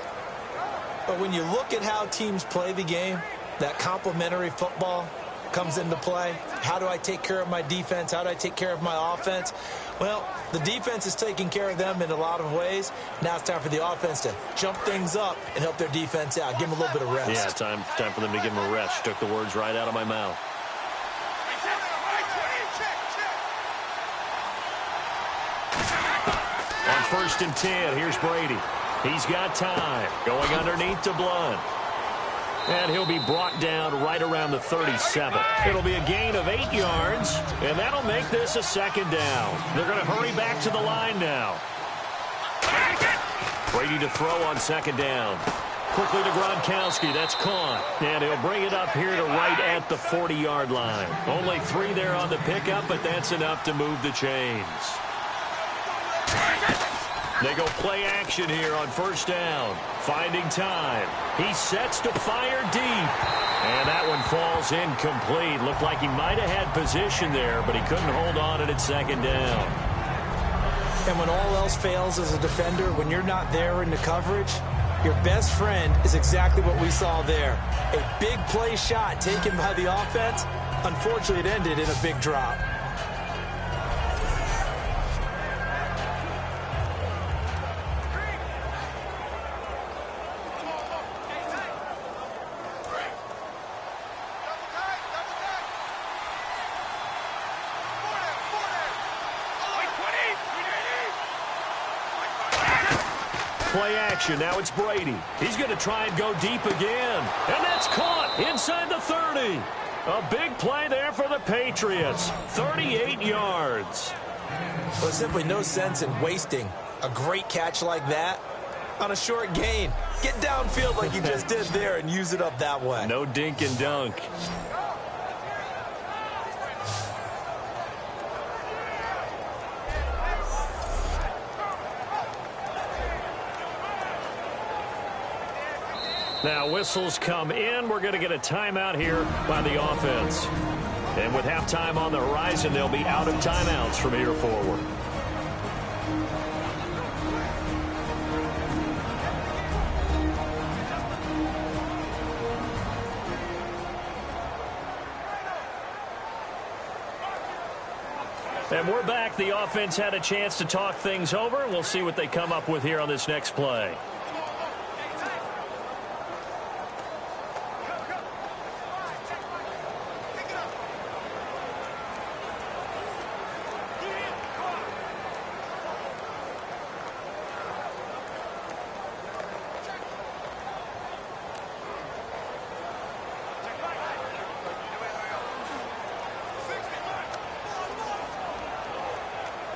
But when you look at how teams play the game, that complementary football comes into play. How do I take care of my defense? How do I take care of my offense? Well, the defense is taking care of them in a lot of ways. Now it's time for the offense to jump things up and help their defense out. Give them a little bit of rest.
Yeah, time for them to give them a rest. Took the words right out of my mouth. On 1st and 10, here's Brady. He's got time. Going underneath to Blunt. And he'll be brought down right around the 37. It'll be a gain of 8 yards, and that'll make this a 2nd down. They're going to hurry back to the line now. Brady to throw on 2nd down. Quickly to Gronkowski. That's caught. And he'll bring it up here to right at the 40-yard line. Only 3 there on the pickup, but that's enough to move the chains. They go play action here on 1st down. Finding time. He sets to fire deep. And that one falls incomplete. Looked like he might have had position there, but he couldn't hold on at 2nd down.
And when all else fails as a defender, when you're not there in the coverage, your best friend is exactly what we saw there. A big play shot taken by the offense. Unfortunately, it ended in a big drop.
Play action. Now it's Brady. He's going to try and go deep again. And that's caught inside the 30. A big play there for the Patriots. 38 yards.
Well, there's simply no sense in wasting a great catch like that on a short gain. Get downfield like you just did there and use it up that way.
No dink and dunk. Now whistles come in. We're going to get a timeout here by the offense. And with halftime on the horizon, they'll be out of timeouts from here forward. And we're back. The offense had a chance to talk things over. We'll see what they come up with here on this next play.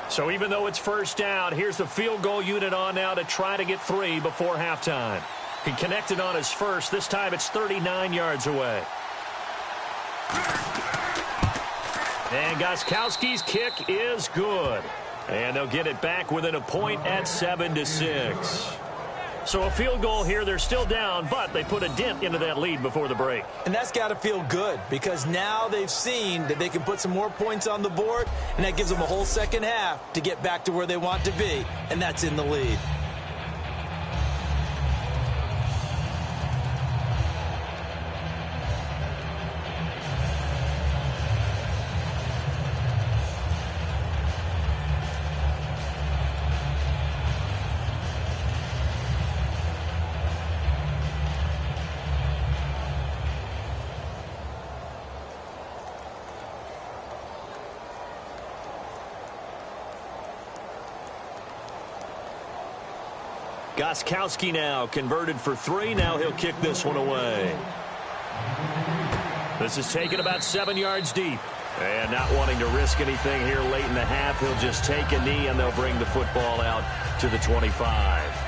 So even though it's 1st down, here's the field goal unit on now to try to get 3 before halftime. He connected on his first. This time it's 39 yards away. And Gostkowski's kick is good. And they'll get it back within a point at 7-6. So a field goal here. They're still down, but they put a dent into that lead before the break.
And that's got to feel good because now they've seen that they can put some more points on the board, and that gives them a whole 2nd half to get back to where they want to be, and that's in the lead.
Gostkowski now converted for 3. Now he'll kick this one away. This is taken about 7 yards deep. And not wanting to risk anything here late in the half, he'll just take a knee and they'll bring the football out to the 25.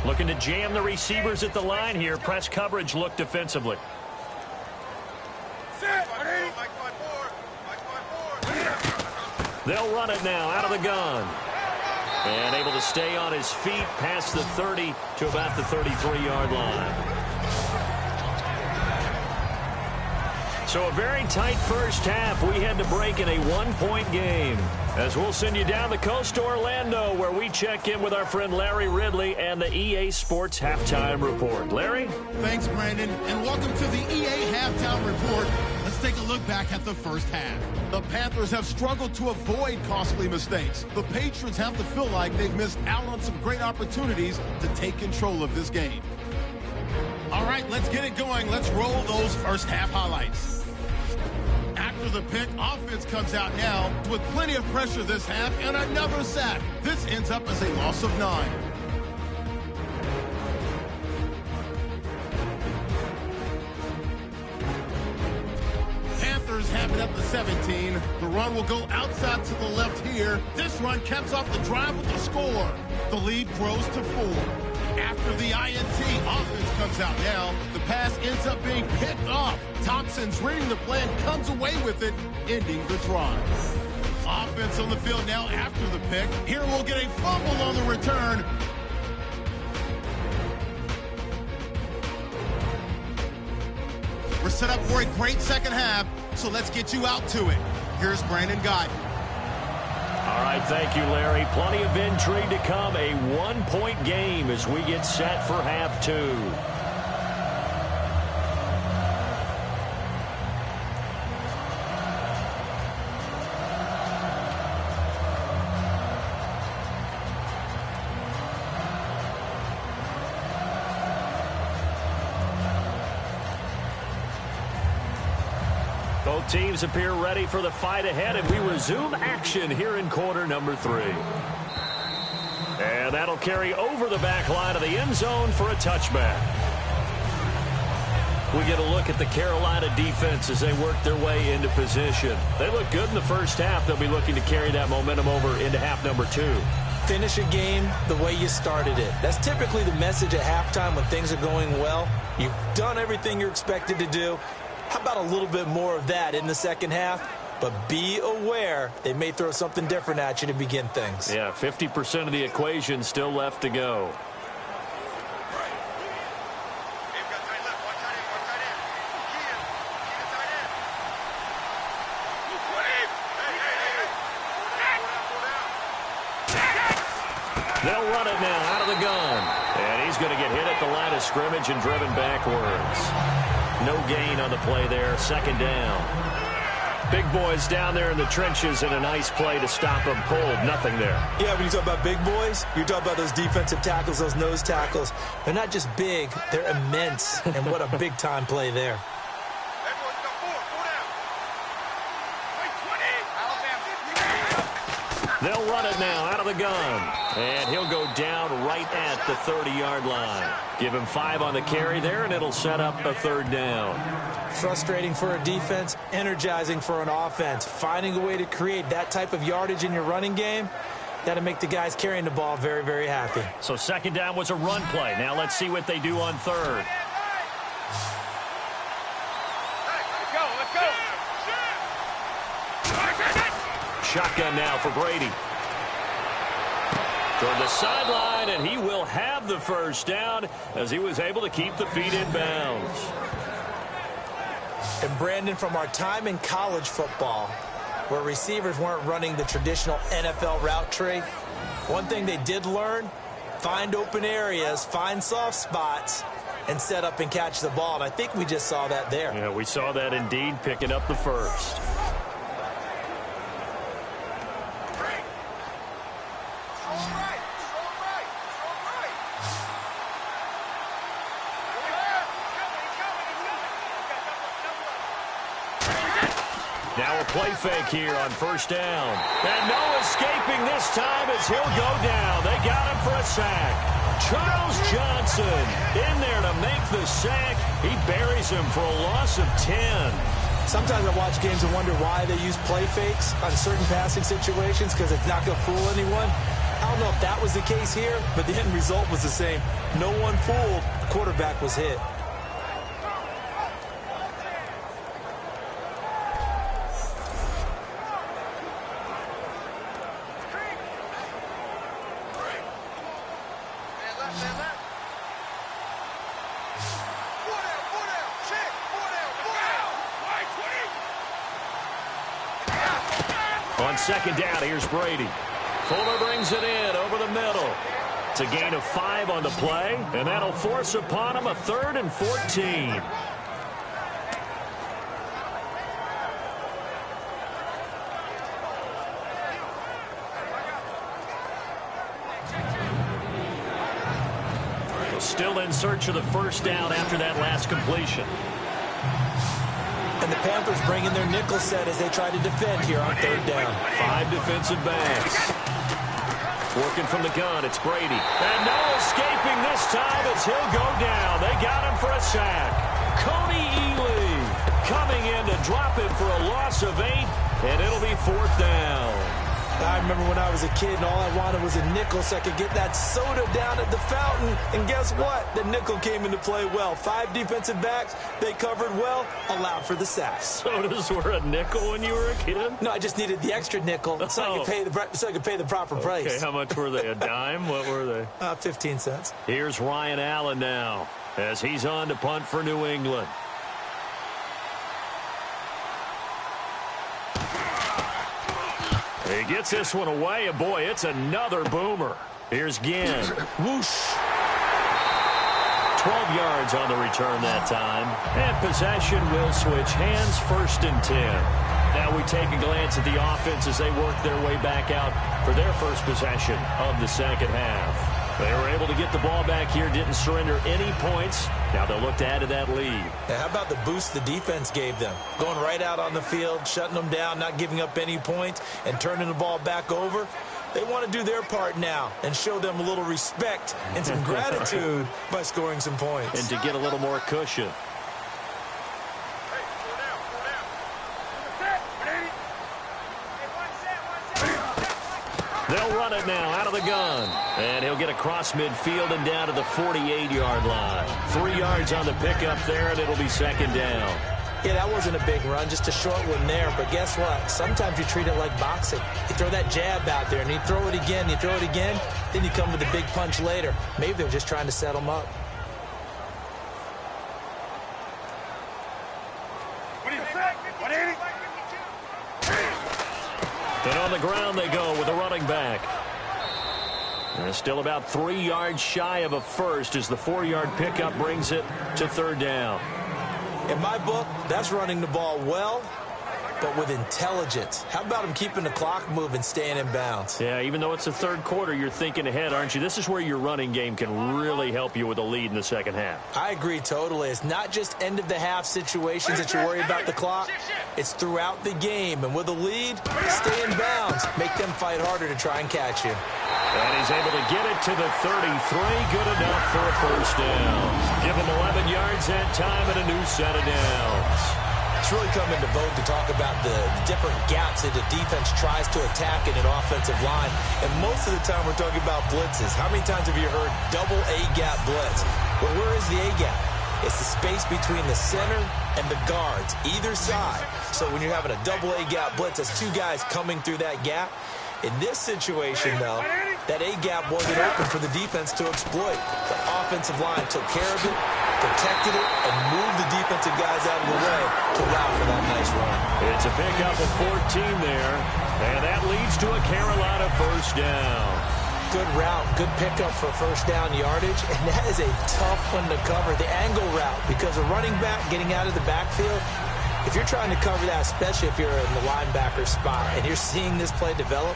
Looking to jam the receivers at the line here. Press coverage look defensively. They'll run it now out of the gun. And able to stay on his feet past the 30 to about the 33-yard line. So a very tight first half. We had to break in a one-point game. As we'll send you down the coast to Orlando, where we check in with our friend Larry Ridley and the EA Sports Halftime Report. Larry?
Thanks, Brandon, and welcome to the EA Halftime Report. Let's take a look back at the first half. The Panthers have struggled to avoid costly mistakes. The Patriots have to feel like they've missed out on some great opportunities to take control of this game. All right, let's get it going. Let's roll those first half highlights. After the pick, offense comes out now with plenty of pressure this half and another sack. This ends up as a loss of 9. Panthers have it at the 17. The run will go outside to the left here. This run caps off the drive with the score. The lead grows to 4. After the INT, offense comes out now. The pass ends up being picked off. Thompson's reading the play and comes away with it, ending the drive. Offense on the field now after the pick. Here we'll get a fumble on the return. We're set up for a great second half, so let's get you out to it. Here's Brandon Guy.
All right, thank you, Larry. Plenty of intrigue to come. A one-point game as we get set for half 2. Both teams appear ready for the fight ahead, and we resume action here in quarter number 3. And that'll carry over the back line of the end zone for a touchback. We get a look at the Carolina defense as they work their way into position. They look good in the first half. They'll be looking to carry that momentum over into half number 2.
Finish a game the way you started it. That's typically the message at halftime when things are going well. You've done everything you're expected to do. How about a little bit more of that in the second half? But be aware they may throw something different at you to begin things.
Yeah, 50% of the equation still left to go. They'll run it now out of the gun. And he's going to get hit at the line of scrimmage and driven backwards. No gain on the play there. Second down. Big boys down there in the trenches, and a nice play to stop them cold. Nothing there.
Yeah, when you talk about big boys, you're talking about those defensive tackles, those nose tackles. They're not just big, they're immense. And what a big-time play there.
They'll run it now out of the gun. And he'll go down right at the 30-yard line. Give him 5 on the carry there, and it'll set up a third down.
Frustrating for a defense, energizing for an offense. Finding a way to create that type of yardage in your running game, that'll make the guys carrying the ball very, very happy.
So second down was a run play. Now let's see what they do on third. Shotgun now for Brady. Toward the sideline, and he will have the first down as he was able to keep the feet in bounds.
And Brandon, from our time in college football, where receivers weren't running the traditional NFL route tree, one thing they did learn, find open areas, find soft spots, and set up and catch the ball. And I think we just saw that there.
Yeah, we saw that indeed, picking up the first. Now a play fake here on first down. And no escaping this time as he'll go down. They got him for a sack. Charles Johnson in there to make the sack. He buries him for a loss of 10.
Sometimes I watch games and wonder why they use play fakes on certain passing situations, because it's not going to fool anyone. I don't know if that was the case here, but the end result was the same. No one fooled. The quarterback was hit.
On second down, here's Brady. Fuller brings it in over the middle. It's a gain of 5 on the play, and that'll force upon him a 3rd and 14. Still in search of the first down after that last completion.
And the Panthers bring in their nickel set as they try to defend here on 3rd down.
5 defensive backs. Working from the gun, it's Brady. And no escaping this time as he'll go down. They got him for a sack. Coney Ely coming in to drop him for a loss of 8, and it'll be 4th down.
I remember when I was a kid and all I wanted was a nickel so I could get that soda down at the fountain. And guess what? The nickel came into play well. 5 defensive backs. They covered well, allowed for the sacks.
Sodas were a nickel when you were a kid?
No, I just needed the extra nickel so I could pay the proper price.
Okay, how much were they? A dime? What were they?
15 cents.
Here's Ryan Allen now as he's on to punt for New England. He gets this one away, and boy, it's another boomer. Here's Ginn.
Whoosh.
12 yards on the return that time. And possession will switch hands, 1st and 10. Now we take a glance at the offense as they work their way back out for their first possession of the second half. They were able to get the ball back here, didn't surrender any points. Now they'll look to add to that lead.
Now, how about the boost the defense gave them? Going right out on the field, shutting them down, not giving up any points, and turning the ball back over. They want to do their part now and show them a little respect and some gratitude by scoring some points.
And to get a little more cushion. They'll run it now out of the gun. And he'll get across midfield and down to the 48-yard line. 3 yards on the pickup there, and it'll be 2nd down.
Yeah, that wasn't a big run, just a short one there. But guess what? Sometimes you treat it like boxing. You throw that jab out there, and you throw it again, then you come with a big punch later. Maybe they're just trying to set them up.
And on the ground they go with a running back. And still about 3 yards shy of a first as the 4-yard pickup brings it to 3rd down.
In my book, that's running the ball well, but with intelligence. How about him keeping the clock moving, staying in bounds?
Yeah, even though it's the 3rd quarter, you're thinking ahead, aren't you? This is where your running game can really help you with a lead in the second half.
I agree totally. It's not just end-of-the-half situations that you worry about the clock. It's throughout the game. And with a lead, stay in bounds. Make them fight harder to try and catch you.
And he's able to get it to the 33. Good enough for a first down. Give him 11 yards that time and a new set of downs.
It's really come into vogue to talk about the different gaps that the defense tries to attack in an offensive line. And most of the time we're talking about blitzes. How many times have you heard double A-gap blitz? Well, where is the A-gap? It's the space between the center and the guards, either side. So when you're having a double A-gap blitz, that's 2 guys coming through that gap. In this situation, though, that A-gap wasn't open for the defense to exploit. The offensive line took care of it, protected it, and moved the defensive guys out of the way to allow for that nice run.
It's a pickup of 14 there, and that leads to a Carolina first down.
Good route, good pickup for first down yardage, and that is a tough one to cover, the angle route, because a running back getting out of the backfield, if you're trying to cover that, especially if you're in the linebacker spot and you're seeing this play develop,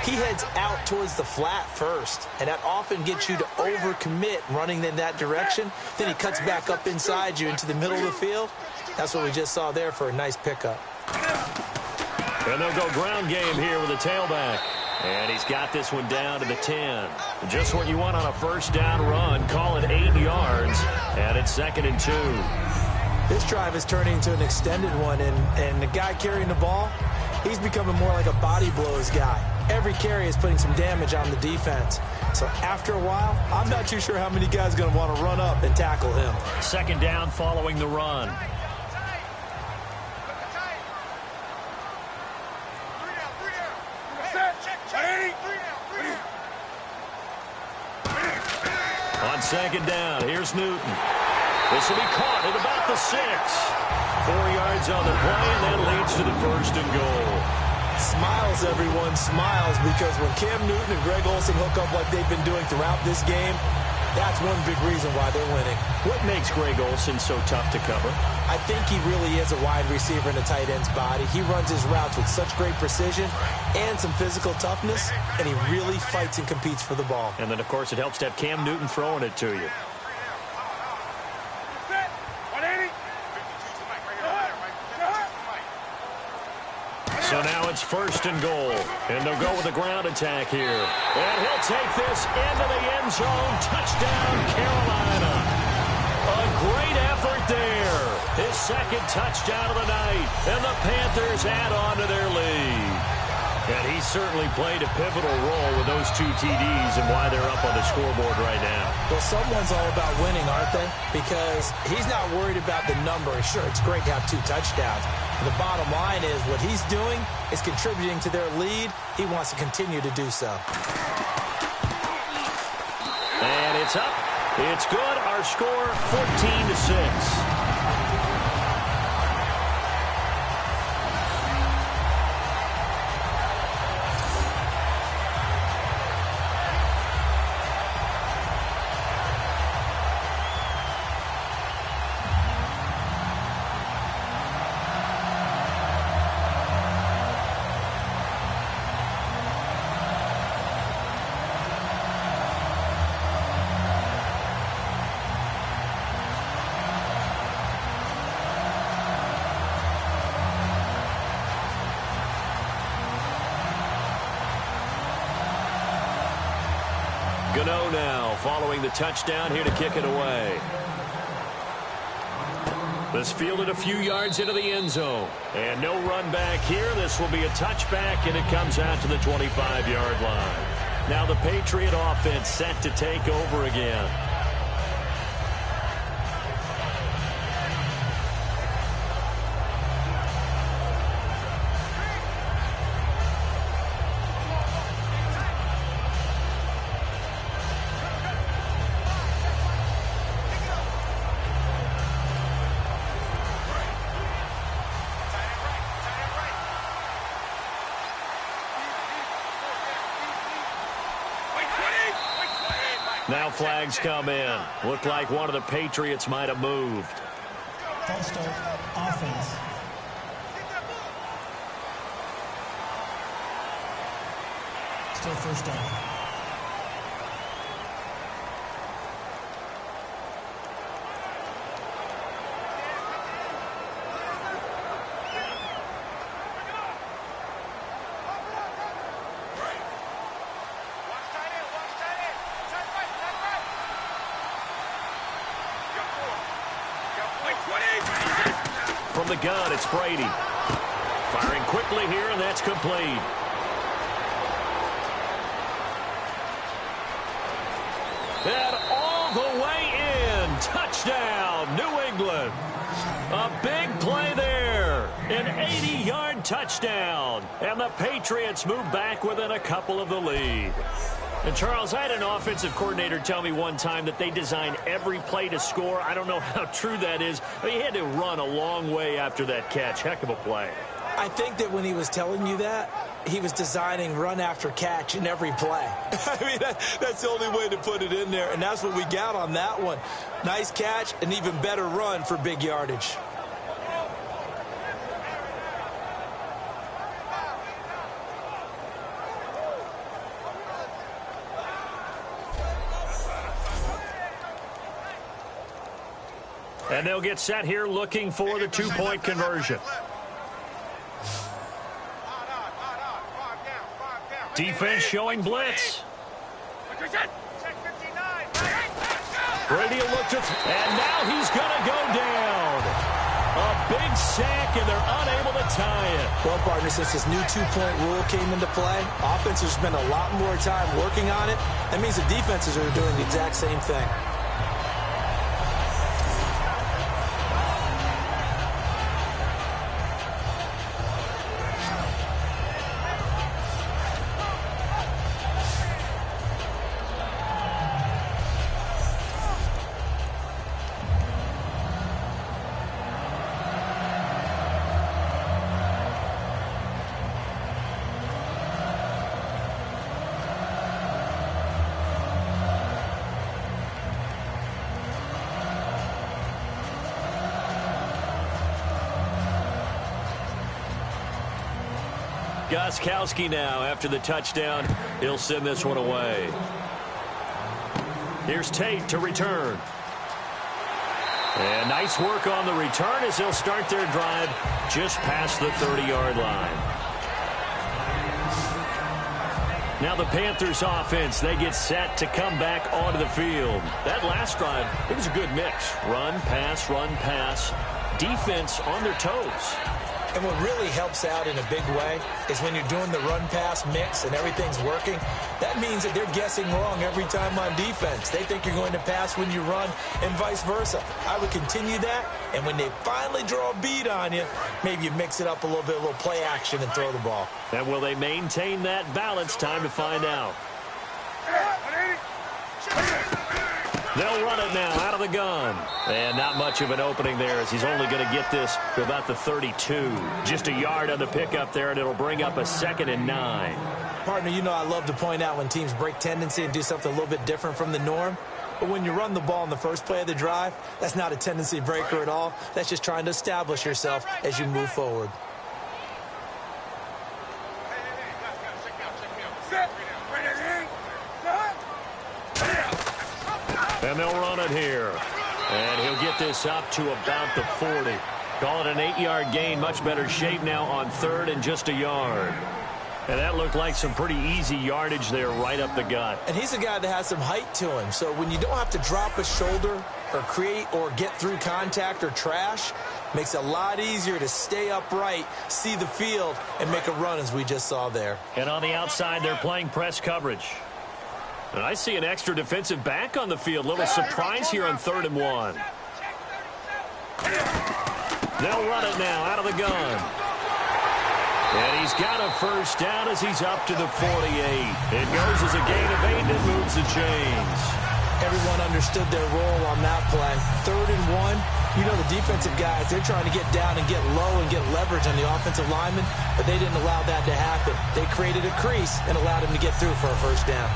he heads out towards the flat first, and that often gets you to overcommit running in that direction. Then he cuts back up inside you into the middle of the field. That's what we just saw there for a nice pickup.
And they'll go ground game here with a tailback. And he's got this one down to the 10. Just what you want on a first down run. Call it 8 yards, and it's 2nd and 2.
This drive is turning into an extended one, and the guy carrying the ball, he's becoming more like a body blows guy. Every carry is putting some damage on the defense. So after a while, I'm not too sure how many guys are going to want to run up and tackle him.
2nd down following the run. On 2nd down, here's Newton. This will be caught at about the 6. 4 yards on the play, and that leads to the 1st and goal.
Smiles, everyone, smiles, because when Cam Newton and Greg Olsen hook up like they've been doing throughout this game, that's one big reason why they're winning.
What makes Greg Olsen so tough to cover?
I think he really is a wide receiver in a tight end's body. He runs his routes with such great precision and some physical toughness, and he really fights and competes for the ball.
And then, of course, it helps to have Cam Newton throwing it to you. So now it's 1st and goal, and they'll go with a ground attack here. And he'll take this into the end zone. Touchdown, Carolina. A great effort there. His 2nd touchdown of the night, and the Panthers add on to their lead. And he certainly played a pivotal role with those 2 TDs and why they're up on the scoreboard right now.
Well, someone's all about winning, aren't they? Because he's not worried about the number. Sure, it's great to have 2 touchdowns. The bottom line is what he's doing is contributing to their lead. He wants to continue to do so.
And it's up. It's good. Our score, 14-6. Gano now following the touchdown here to kick it away. This fielded a few yards into the end zone. And no run back here. This will be a touchback, and it comes out to the 25-yard line. Now the Patriot offense set to take over again. Now flags come in. Looked like one of the Patriots might have moved.
False start, offense. Still 1st down.
From the gun, it's Brady. Firing quickly here, and that's complete. And all the way in. Touchdown, New England. A big play there. An 80-yard touchdown. And the Patriots move back within a couple of the lead. And, Charles, I had an offensive coordinator tell me one time that they design every play to score. I don't know how true that is. I mean, he had to run a long way after that catch. Heck of a play.
I think that when he was telling you that, he was designing run after catch in every play. I mean, that's the only way to put it in there, and that's what we got on that one. Nice catch, an even better run for big yardage.
And they'll get set here looking for the 2-point conversion. Defense showing blitz. Brady will look to, and now he's going to go down. A big sack, and they're unable to tie it.
Well, partner, since this new 2-point rule came into play, offenses spend a lot more time working on it. That means the defenses are doing the exact same thing.
Gostkowski now after the touchdown. He'll send this one away. Here's Tate to return. And nice work on the return as they'll start their drive just past the 30-yard line. Now the Panthers offense, they get set to come back onto the field. That last drive, it was a good mix. Run, pass, defense on their toes.
And what really helps out in a big way is when you're doing the run-pass mix and everything's working, that means that they're guessing wrong every time on defense. They think you're going to pass when you run and vice versa. I would continue that, and when they finally draw a beat on you, maybe you mix it up a little bit, a little play action and throw the ball.
And will they maintain that balance? Time to find out. They'll run it now out of the gun. And not much of an opening there as he's only going to get this to about the 32. Just a yard on the pickup there, and it'll bring up a 2nd and 9.
Partner, you know I love to point out when teams break tendency and do something a little bit different from the norm. But when you run the ball in the first play of the drive, that's not a tendency breaker at all. That's just trying to establish yourself as you move forward.
And they'll run it here. And he'll get this up to about the 40. Call it an 8-yard gain. Much better shape now on 3rd and just a yard. And that looked like some pretty easy yardage there right up the gut.
And he's a guy that has some height to him. So when you don't have to drop a shoulder or create or get through contact or trash, makes it a lot easier to stay upright, see the field, and make a run as we just saw there.
And on the outside, they're playing press coverage. And I see an extra defensive back on the field. Little surprise here on 3rd and 1. They'll run it now out of the gun. And he's got a first down as he's up to the 48. It goes as a gain of 8 and moves the chains.
Everyone understood their role on that play. 3rd and 1. You know the defensive guys, they're trying to get down and get low and get leverage on the offensive lineman, but they didn't allow that to happen. They created a crease and allowed him to get through for a first down.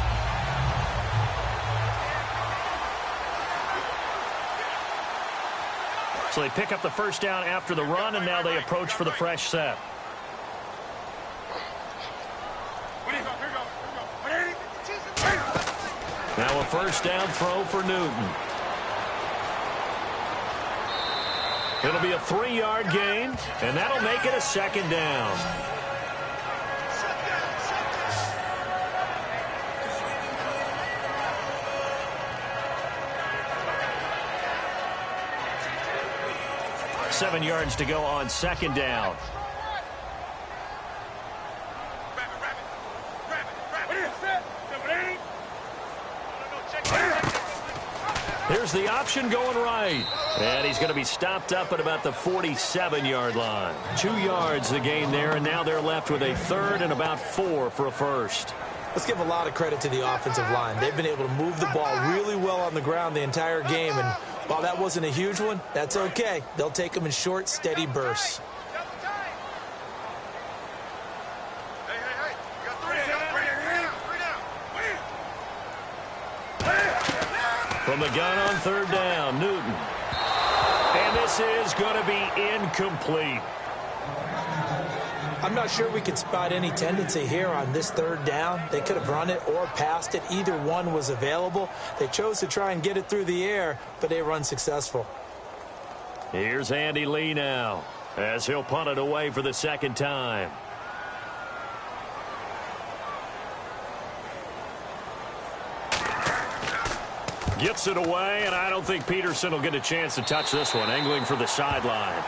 So they pick up the first down after the run, and now they approach for the fresh set. Now a first down throw for Newton. It'll be a 3-yard gain, and that'll make it a 2nd down. Seven yards to go on 2nd down. Here's the option going right. And he's going to be stopped up at about the 47-yard line. 2 yards the gain there, and now they're left with a 3rd and about 4 for a first.
Let's give a lot of credit to the offensive line. They've been able to move the ball really well on the ground the entire game, and while that wasn't a huge one, that's okay. They'll take them in short, steady bursts.
From the gun on 3rd down, Newton. And this is going to be incomplete.
I'm not sure we could spot any tendency here on this 3rd down. They could have run it or passed it. Either one was available. They chose to try and get it through the air, but they were unsuccessful.
Here's Andy Lee now as he'll punt it away for the 2nd time. Gets it away, and I don't think Peterson will get a chance to touch this one. Angling for the sideline.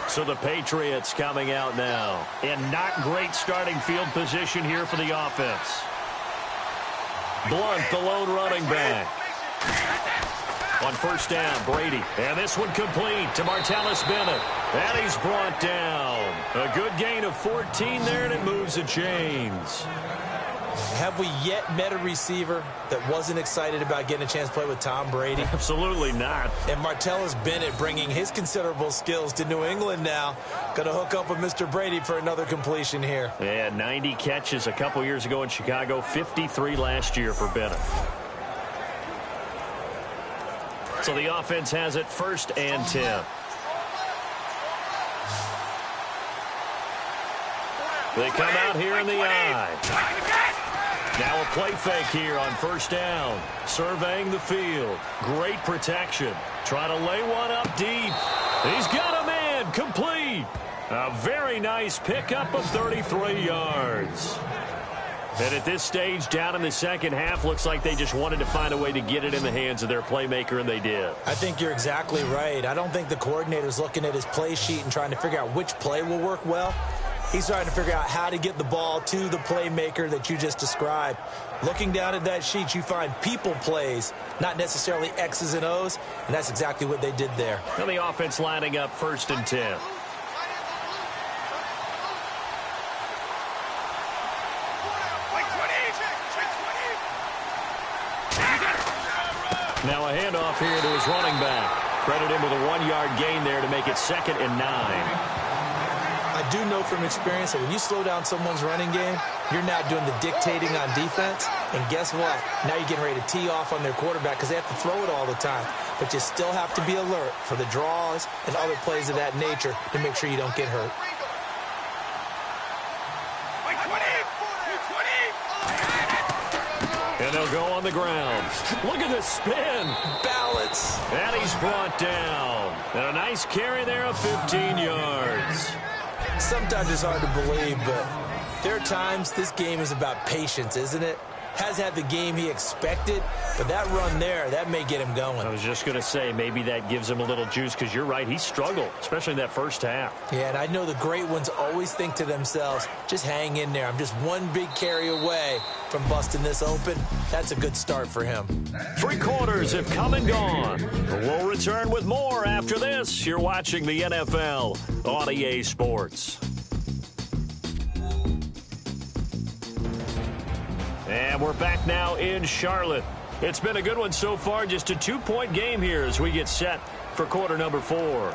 So the Patriots coming out now in not great starting field position here for the offense. Blunt, the lone running back. On 1st down, Brady. And this one complete to Martellus Bennett. And he's brought down. A good gain of 14 there, and it moves the chains.
Have we yet met a receiver that wasn't excited about getting a chance to play with Tom Brady?
Absolutely not.
And Martellus Bennett bringing his considerable skills to New England now. Going to hook up with Mr. Brady for another completion here.
Yeah, 90 catches a couple years ago in Chicago, 53 last year for Bennett. So the offense has it 1st and 10. They come out here in the eye. Now a play fake here on 1st down. Surveying the field. Great protection. Try to lay one up deep. He's got a man. Complete. A very nice pickup of 33 yards. And at this stage, down in the second half, looks like they just wanted to find a way to get it in the hands of their playmaker, and they did.
I think you're exactly right. I don't think the coordinator's looking at his play sheet and trying to figure out which play will work well. He's trying to figure out how to get the ball to the playmaker that you just described. Looking down at that sheet, you find people plays, not necessarily X's and O's, and that's exactly what they did there.
And the offense lining up 1st and 10. Now a handoff here to his running back. Credit him with a 1-yard gain there to make it 2nd and 9.
I do know from experience that when you slow down someone's running game, you're now doing the dictating on defense. And guess what? Now you're getting ready to tee off on their quarterback because they have to throw it all the time. But you still have to be alert for the draws and other plays of that nature to make sure you don't get hurt.
And they'll go on the ground. Look at the spin.
Balance.
And he's brought down. And a nice carry there of 15 yards.
Sometimes it's hard to believe, but there are times this game is about patience, isn't it? Has had the game he expected, but that run there, that may get him going.
I was just going to say, maybe that gives him a little juice, because you're right, he struggled, especially in that first half.
Yeah, and I know the great ones always think to themselves, just hang in there. I'm just one big carry away from busting this open. That's a good start for him.
3 quarters have come and gone. We'll return with more after this. You're watching the NFL on EA Sports. And we're back now in Charlotte. It's been a good one so far, just a 2-point game here as we get set for quarter number 4.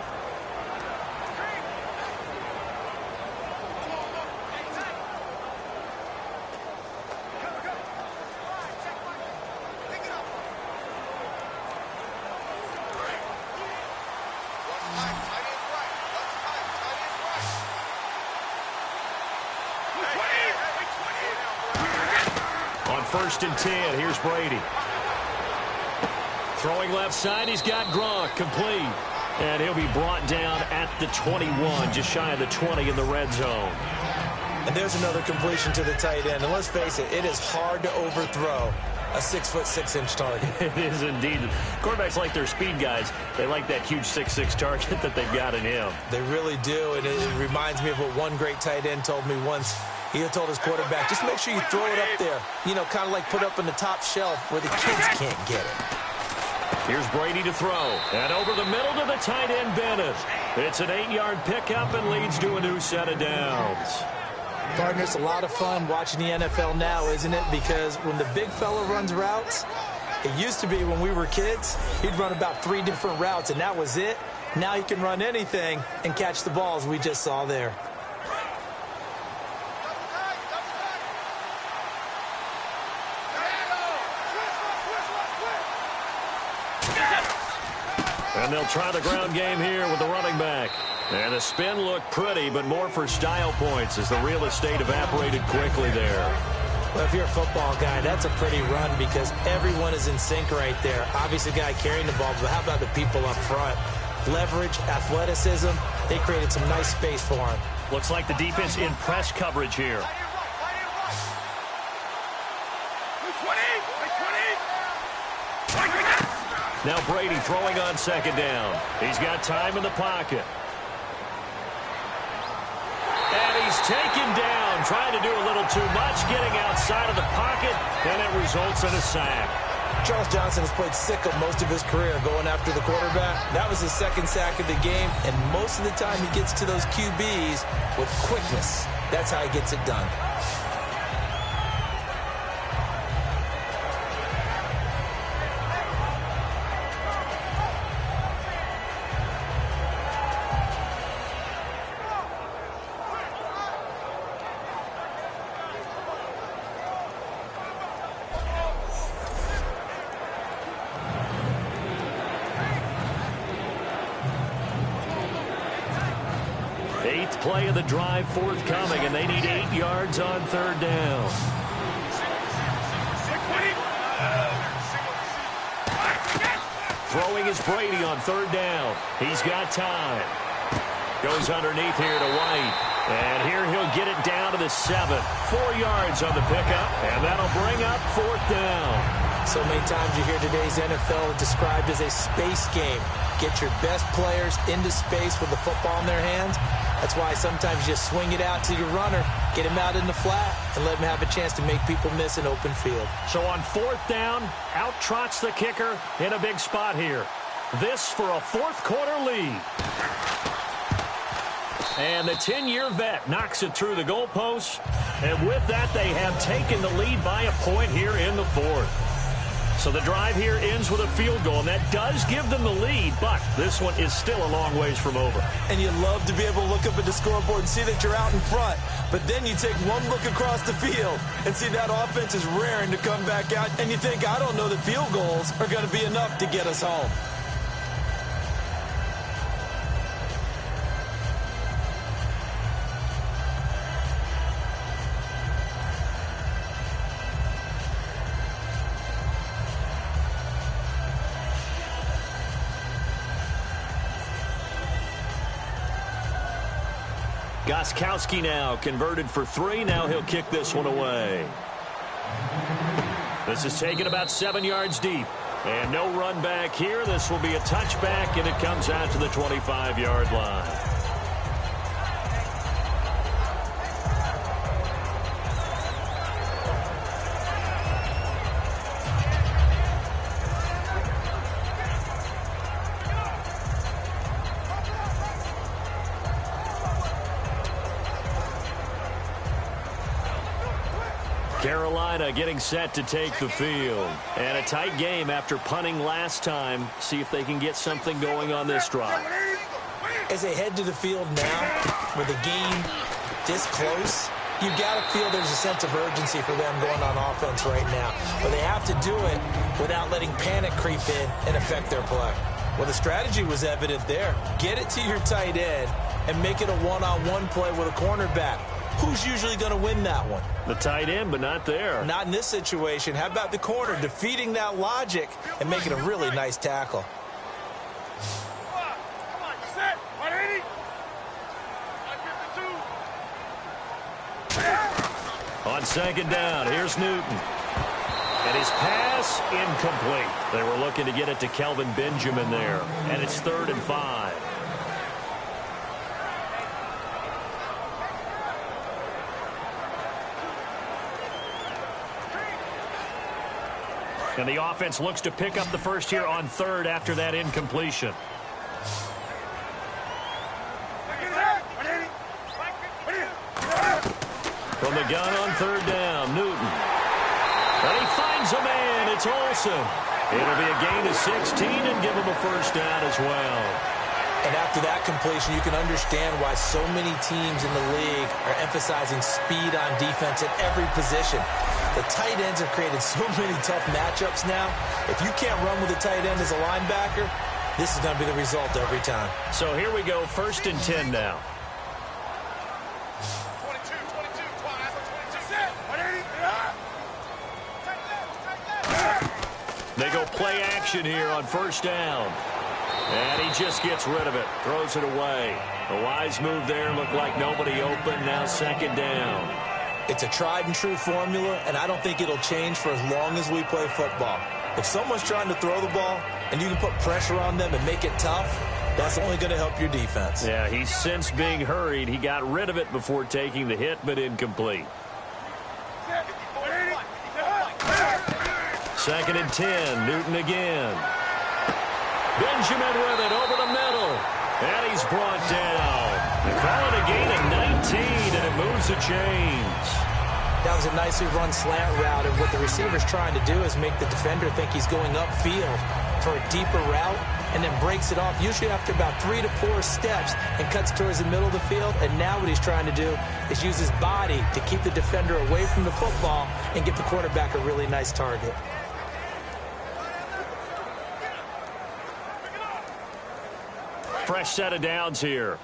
On 1st and 10, here's Brady. Throwing left side, he's got Gronk, complete. And he'll be brought down at the 21, just shy of the 20 in the red zone.
And there's another completion to the tight end. And let's face it, it is hard to overthrow a 6'6" target.
It is indeed. Quarterbacks like their speed guys. They like that huge 6'6" target that they've got in him.
They really do, and it reminds me of what one great tight end told me once. He told his quarterback, just make sure you throw it up there. You know, kind of like put up on the top shelf where the kids can't get it.
Here's Brady to throw. And over the middle to the tight end, Bennett. It's an 8-yard pickup and leads to a new set of downs.
Partner, it's a lot of fun watching the NFL now, isn't it? Because when the big fella runs routes, it used to be when we were kids, he'd run about 3 different routes, and that was it. Now he can run anything and catch the balls we just saw there.
And they'll try the ground game here with the running back. And the spin looked pretty, but more for style points as the real estate evaporated quickly there.
Well, if you're a football guy, that's a pretty run because everyone is in sync right there. Obviously, the guy carrying the ball, but how about the people up front? Leverage, athleticism, they created some nice space for him.
Looks like the defense in press coverage here. Now Brady throwing on 2nd down. He's got time in the pocket. And he's taken down, trying to do a little too much, getting outside of the pocket, and it results in a sack.
Charles Johnson has played sicko most of his career going after the quarterback. That was his 2nd sack of the game, and most of the time he gets to those QBs with quickness. That's how he gets it done.
Fourth play of the drive forthcoming, and they need 8 yards on third down. Throwing is Brady on third down. He's got time. Goes underneath here to White. And here he'll get it down to the 7. 4 yards on the pickup, and that'll bring up fourth down.
So many times you hear today's NFL described as a space game. Get your best players into space with the football in their hands. That's why sometimes you just swing it out to your runner, get him out in the flat, and let him have a chance to make people miss an open field.
So on fourth down, out trots the kicker in a big spot here. This for a fourth quarter lead. And the 10-year vet knocks it through the goalposts. And with that, they have taken the lead by a point here in the fourth. So the drive here ends with a field goal, and that does give them the lead, but this one is still a long ways from over.
And you love to be able to look up at the scoreboard and see that you're out in front, but then you take one look across the field and see that offense is raring to come back out, and you think, I don't know that field goals are going to be enough to get us home.
Gostkowski now converted for 3. Now he'll kick this one away. This is taken about 7 yards deep. And no run back here. This will be a touchback, and it comes out to the 25-yard line. Carolina getting set to take the field. And a tight game after punting last time. See if they can get something going on this drive.
As they head to the field now, with the game this close, you've got to feel there's a sense of urgency for them going on offense right now. But they have to do it without letting panic creep in and affect their play. Well, the strategy was evident there. Get it to your tight end and make it a one-on-one play with a cornerback. Who's usually going to win that one?
The tight end, but not there.
Not in this situation. How about the corner defeating that logic and making a really nice tackle?
On second down, here's Newton. And his pass incomplete. They were looking to get it to Kelvin Benjamin there. And it's 3rd and 5. And the offense looks to pick up the first here on 3rd after that incompletion. From the gun on 3rd down, Newton. And he finds a man. It's Olsen. It'll be a gain of 16 and give him a first down as well.
And after that completion, you can understand why so many teams in the league are emphasizing speed on defense at every position. The tight ends have created so many tough matchups now. If you can't run with a tight end as a linebacker, this is going to be the result every time.
So here we go, 1st and 10 now. They go play action here on 1st down. And he just gets rid of it, throws it away. A wise move there, looked like nobody open, now 2nd down.
It's a tried-and-true formula, and I don't think it'll change for as long as we play football. If someone's trying to throw the ball and you can put pressure on them and make it tough, that's only going to help your defense.
Yeah, he's since being hurried. He got rid of it before taking the hit, but incomplete. 2nd and 10, Newton again. Benjamin with it over the middle. And he's brought down. They call it a gain of 19, and it moves the chains.
That was a nicely run slant route, and what the receiver's trying to do is make the defender think he's going upfield for a deeper route, and then breaks it off, usually after about 3 to 4 steps, and cuts towards the middle of the field. And now what he's trying to do is use his body to keep the defender away from the football and get the quarterback a really nice target.
Fresh set of downs here.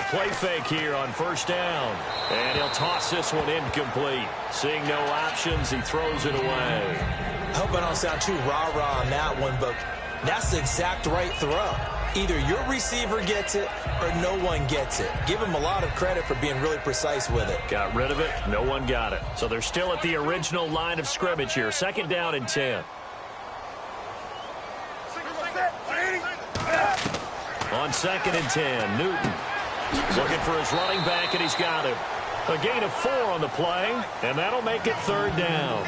play fake here on first down. And he'll toss this one incomplete. Seeing no options, he throws it away.
I hope I don't sound too rah-rah on that one, but that's the exact right throw. Either your receiver gets it or no one gets it. Give him a lot of credit for being really precise with it.
Got rid of it. No one got it. So they're still at the original line of scrimmage here. Second down and 10. On second and 10, Newton looking for his running back, and he's got him. A gain of 4 on the play, and that'll make it third down.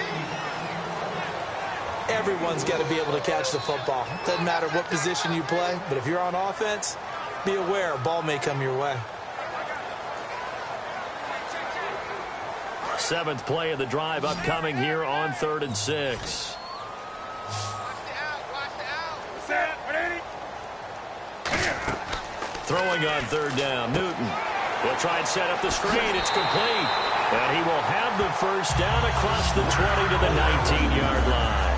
Everyone's got to be able to catch the football. Doesn't matter what position you play, but if you're on offense, be aware a ball may come your way.
7th play of the drive upcoming here on 3rd and 6. Throwing on 3rd down, Newton. He'll try and set up the screen. It's complete. And he will have the first down across the 20 to the 19-yard line.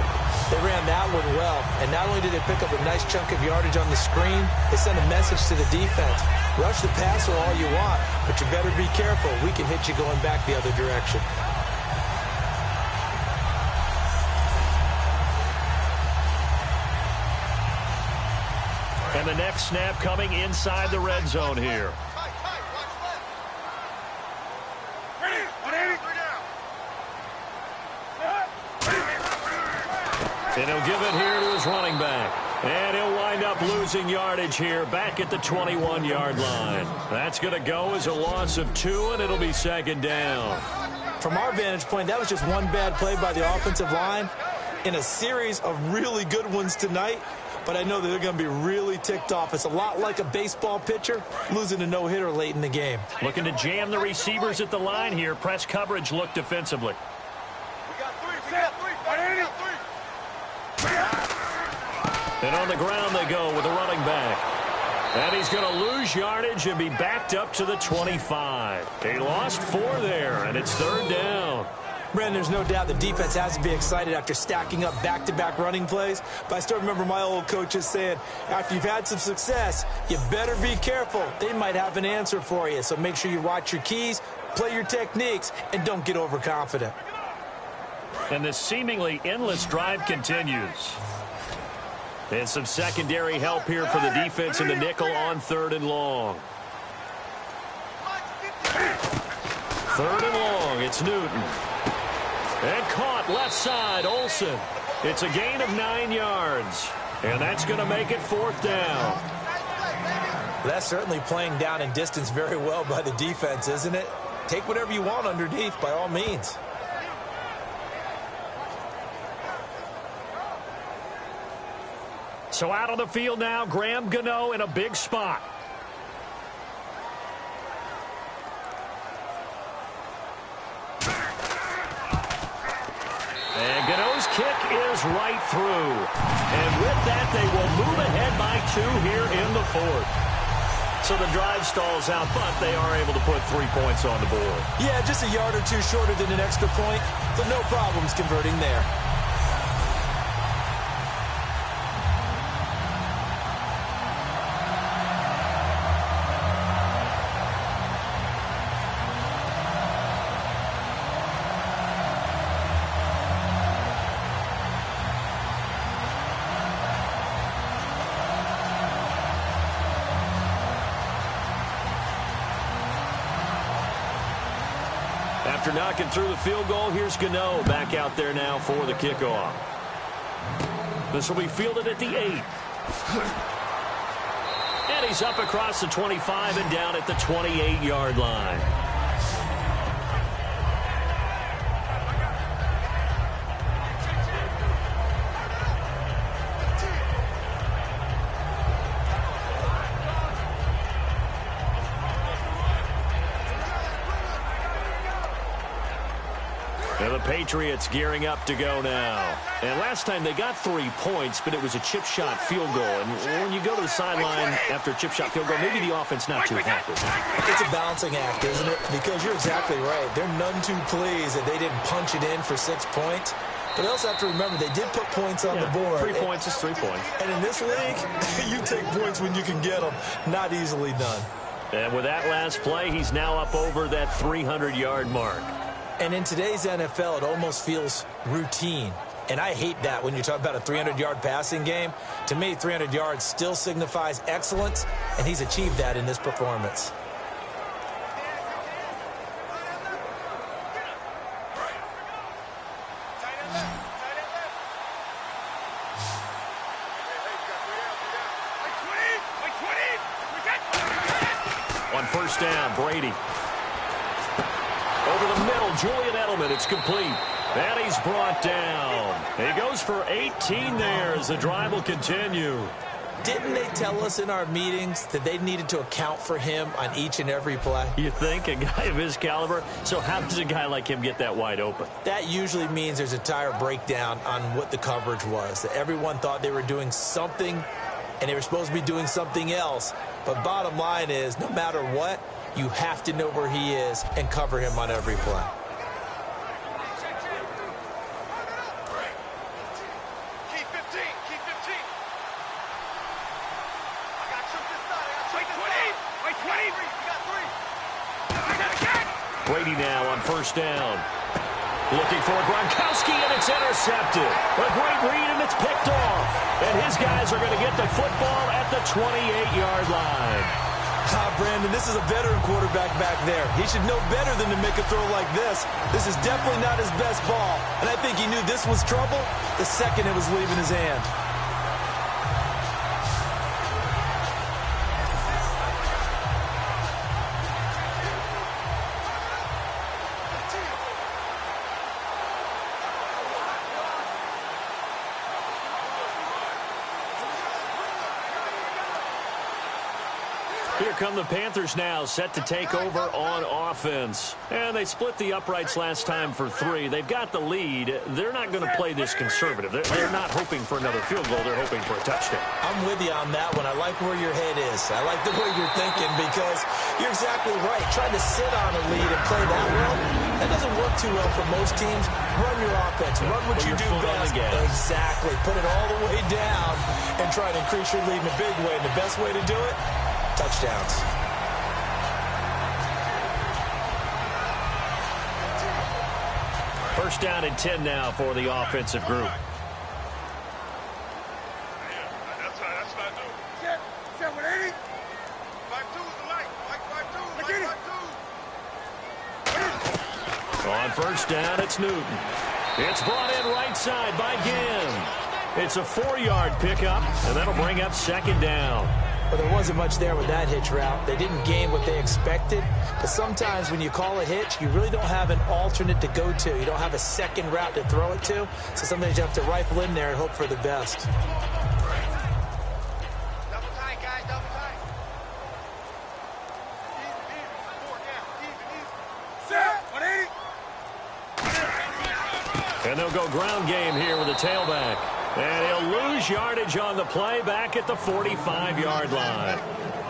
They ran that one well, and not only did they pick up a nice chunk of yardage on the screen, they sent a message to the defense. Rush the passer all you want, but you better be careful. We can hit you going back the other direction.
And the next snap coming inside the red zone here. And he'll give it here to his running back. And he'll wind up losing yardage here back at the 21-yard line. That's going to go as a loss of 2, and it'll be second down.
From our vantage point, that was just one bad play by the offensive line in a series of really good ones tonight. But I know that they're going to be really ticked off. It's a lot like a baseball pitcher losing a no-hitter late in the game.
Looking to jam the receivers at the line here. Press coverage look defensively. And on the ground they go with a running back. And he's going to lose yardage and be backed up to the 25. He lost 4 there, and it's third down.
Brandon, there's no doubt the defense has to be excited after stacking up back-to-back running plays. But I still remember my old coaches saying, after you've had some success, you better be careful. They might have an answer for you. So make sure you watch your keys, play your techniques, and don't get overconfident.
And this seemingly endless drive continues. And some secondary help here for the defense in the nickel on 3rd and long. 3rd and long, it's Newton. And caught left side, Olsen. It's a gain of 9 yards. And that's going to make it 4th down.
That's certainly playing down in distance very well by the defense, isn't it? Take whatever you want underneath, by all means.
So out on the field now, Graham Gano in a big spot. And Gano's kick is right through. And with that, they will move ahead by 2 here in the 4th. So the drive stalls out, but they are able to put 3 points on the board.
Yeah, just a yard or 2 shorter than an extra point, but no problems converting there.
After knocking through the field goal, here's Gano back out there now for the kickoff. This will be fielded at the 8. And he's up across the 25 and down at the 28-yard line. And the Patriots gearing up to go now. And last time they got 3 points, but it was a chip shot field goal. And when you go to the sideline after a chip shot field goal, maybe the offense not too happy.
It's a balancing act, isn't it? Because you're exactly right. They're none too pleased that they didn't punch it in for 6 points. But they also have to remember they did put points on the board.
3 points is 3 points.
And in this league, you take points when you can get them. Not easily done.
And with that last play, he's now up over that 300-yard mark.
And in today's NFL, it almost feels routine. And I hate that when you talk about a 300-yard passing game. To me, 300 yards still signifies excellence, and he's achieved that in this performance.
On first down, Brady. Over the middle, Julian Edelman. It's complete. And he's brought down. He goes for 18 there as the drive will continue.
Didn't they tell us in our meetings that they needed to account for him on each and every play?
You think? A guy of his caliber? So how does a guy like him get that wide open?
That usually means there's a tire breakdown on what the coverage was. That everyone thought they were doing something, and they were supposed to be doing something else. But bottom line is, no matter what, you have to know where he is and cover him on every play.
Brady now on first down. Looking for Gronkowski, and it's intercepted. A great read, and it's picked off. And his guys are going to get the football at the 28-yard line.
Brandon, this is a veteran quarterback back there. He should know better than to make a throw like this. This is definitely not his best ball. And I think he knew this was trouble the second it was leaving his hand.
Here come the Panthers now, set to take over on offense. And they split the uprights last time for 3. They've got the lead. They're not going to play this conservative. They're not hoping for another field goal. They're hoping for a touchdown.
I'm with you on that one. I like where your head is. I like the way you're thinking because you're exactly right. Trying to sit on a lead and play that well, that doesn't work too well for most teams. Run your offense. Run what you do best. Exactly. Put it all the way down and try to increase your lead in a big way. And the best way to do it, touchdowns.
First down and 10 now for the offensive group. On first down, it's Newton. It's brought in right side by Ginn. It's a 4-yard pickup, and that'll bring up second down.
Well, there wasn't much there with that hitch route. They didn't gain what they expected. But sometimes when you call a hitch, you really don't have an alternate to go to. You don't have a second route to throw it to. So sometimes you have to rifle in there and hope for the best.
Double tight, guys, double tight. Set, 180.
And they'll go ground game here with a tailback. And he'll lose yardage on the play back at the 45-yard line.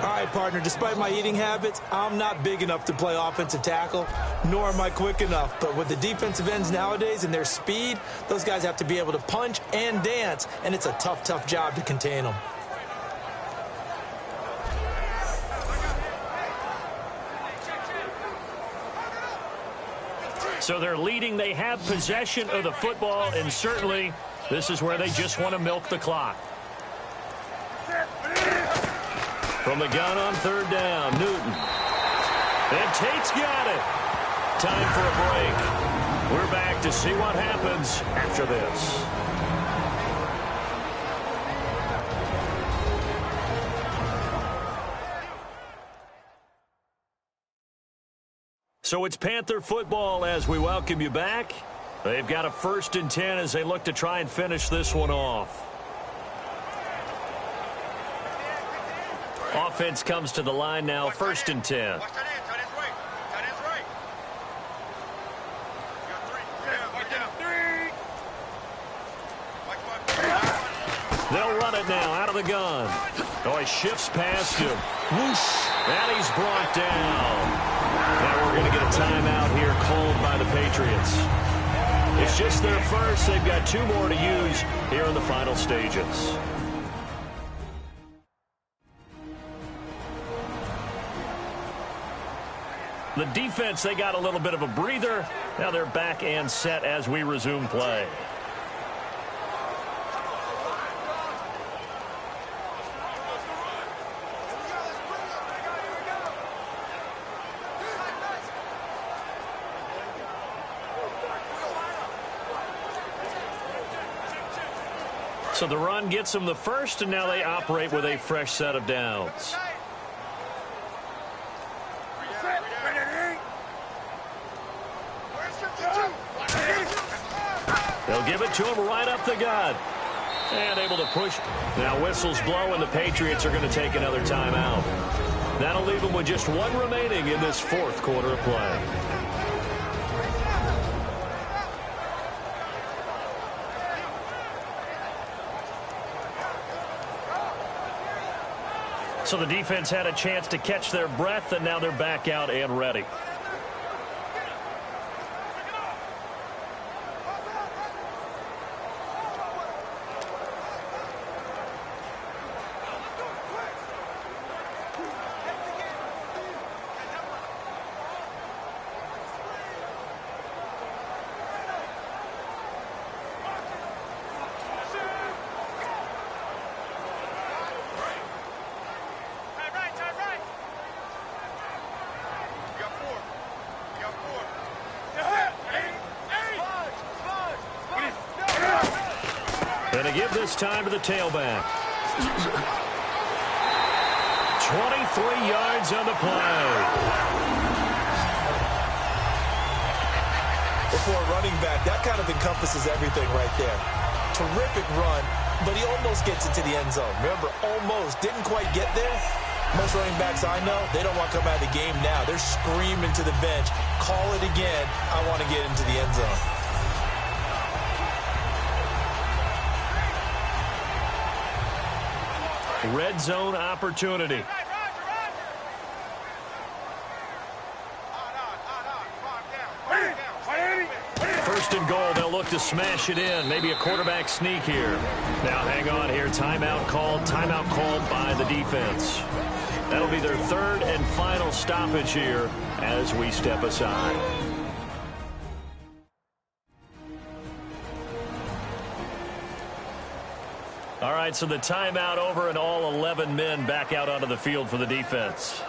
All right, partner, despite my eating habits, I'm not big enough to play offensive tackle, nor am I quick enough. But with the defensive ends nowadays and their speed, those guys have to be able to punch and dance, and it's a tough, tough job to contain them.
So they're leading. They have possession of the football, and certainly this is where they just want to milk the clock. From the gun on third down, Newton. And Tate's got it. Time for a break. We're back to see what happens after this. So it's Panther football as we welcome you back. They've got a 1st and 10 as they look to try and finish this one off. Offense comes to the line now, 1st and 10. They'll run it now out of the gun. Oh, he shifts past him. Whoosh. And he's brought down. Now we're going to get a timeout here called by the Patriots. It's just their first. They've got 2 more to use here in the final stages. The defense, they got a little bit of a breather. Now they're back and set as we resume play. So the run gets them the first, and now they operate with a fresh set of downs. They'll give it to him right up the gut. And able to push. Now whistles blow, and the Patriots are going to take another timeout. That'll leave them with just one remaining in this fourth quarter of play. So the defense had a chance to catch their breath, and now they're back out and ready. And to give this time to the tailback. 23 yards on the play.
For a running back, that kind of encompasses everything right there. Terrific run, but he almost gets into the end zone. Remember, almost. Didn't quite get there. Most running backs I know, they don't want to come out of the game now. They're screaming to the bench, call it again, I want to get into the end zone.
Red zone opportunity. First and goal, they'll look to smash it in. Maybe a quarterback sneak here. Now hang on here. Timeout called by the defense. That'll be their third and final stoppage here as we step aside. All right, so the timeout over and all 11 men back out onto the field for the defense.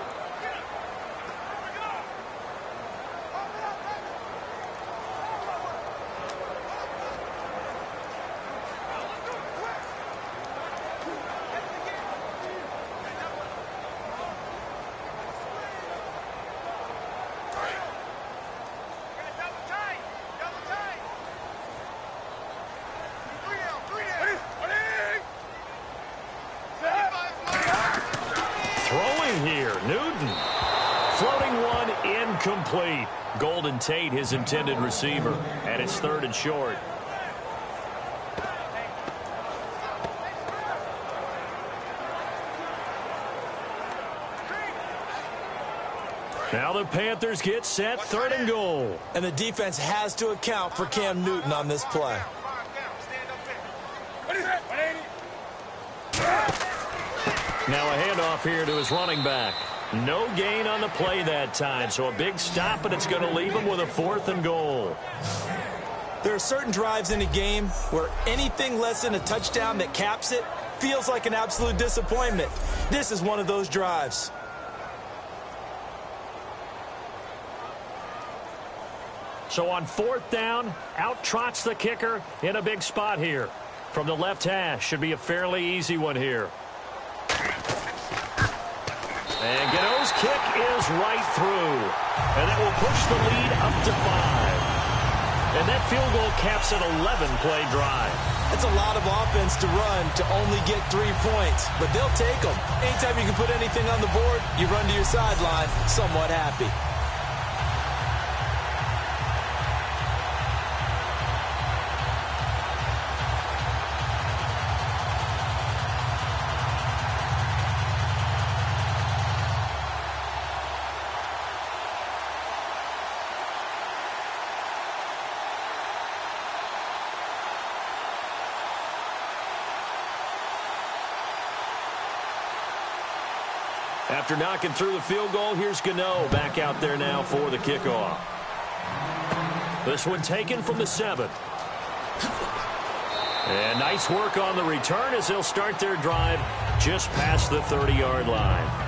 Complete. Golden Tate, his intended receiver, and it's third and short. Now the Panthers get set, third and goal.
And the defense has to account for Cam Newton on this play.
Now a handoff here to his running back. No gain on the play that time, so a big stop, and it's going to leave him with a fourth and goal.
There are certain drives in a game where anything less than a touchdown that caps it feels like an absolute disappointment. This is one of those drives.
So on fourth down, out trots the kicker in a big spot here. From the left hash, should be a fairly easy one here. And Gano's kick is right through. And that will push the lead up to 5. And that field goal caps an 11-play drive.
It's a lot of offense to run to only get 3 points, but they'll take them. Anytime you can put anything on the board, you run to your sideline somewhat happy.
After knocking through the field goal, here's Gano back out there now for the kickoff. This one taken from the 7. And nice work on the return as they'll start their drive just past the 30-yard line.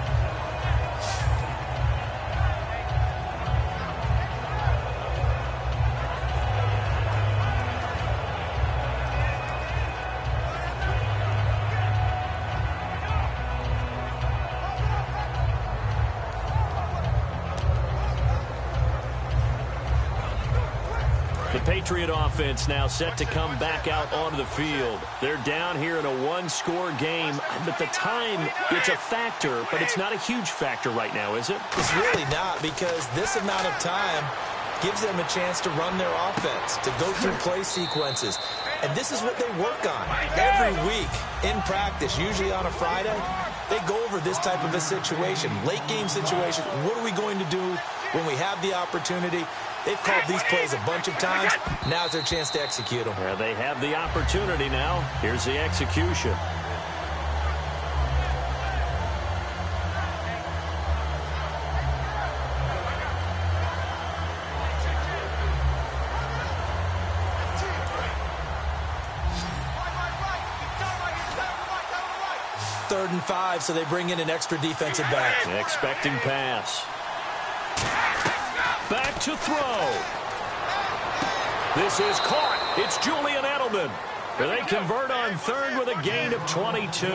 The Patriot offense now set to come back out onto the field. They're down here in a one-score game, but the time, it's a factor, but it's not a huge factor right now, is it?
It's really not, because this amount of time gives them a chance to run their offense, to go through play sequences. And this is what they work on every week in practice, usually on a Friday. They go over this type of a situation, late-game situation. What are we going to do when we have the opportunity? They've called these plays a bunch of times. Now's their chance to execute them.
Yeah, they have the opportunity now. Here's the execution.
Third and 5, so they bring in an extra defensive back.
Expecting pass. Back to throw. This is caught. It's Julian Edelman. They convert on third with a gain of 22.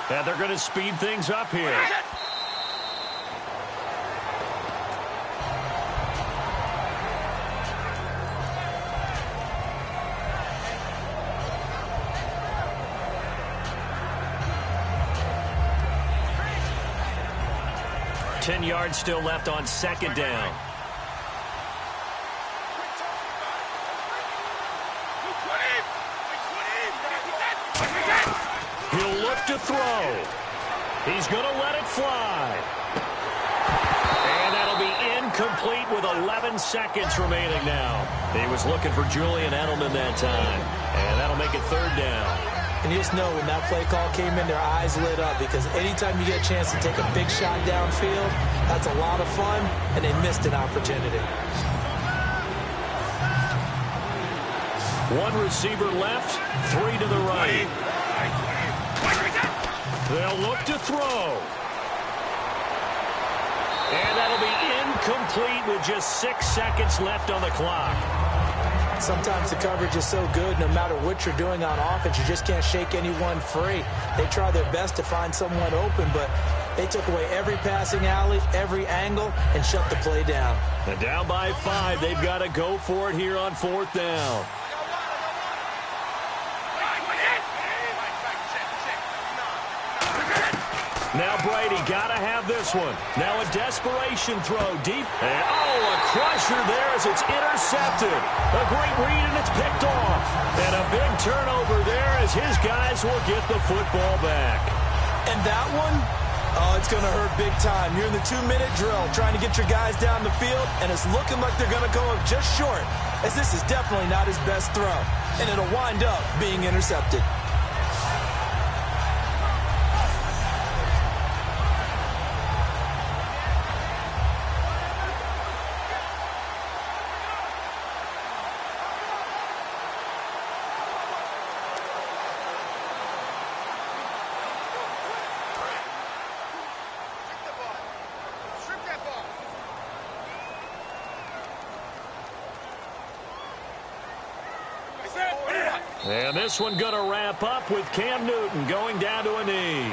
And they're going to speed things up here. Ten yards still left on second down. He'll look to throw. He's going to let it fly. And that'll be incomplete with 11 seconds remaining now. He was looking for Julian Edelman that time. And that'll make it third down.
And you just know when that play call came in, their eyes lit up, because anytime you get a chance to take a big shot downfield, that's a lot of fun, and they missed an opportunity.
One receiver left, 3 to the right. They'll look to throw. And that'll be incomplete with just 6 seconds left on the clock.
Sometimes the coverage is so good, no matter what you're doing on offense, you just can't shake anyone free. They try their best to find someone open, but they took away every passing alley, every angle, and shut the play down.
And down by 5, they've got to go for it here on fourth down. Now Brady got to have this one. Now a desperation throw deep. And a crusher there as it's intercepted. A great read and it's picked off. And a big turnover there as his guys will get the football back.
And that one, it's going to hurt big time. You're in the 2-minute drill trying to get your guys down the field, and it's looking like they're going to go up just short, as this is definitely not his best throw. And it'll wind up being intercepted.
And this one going to wrap up with Cam Newton going down to a knee.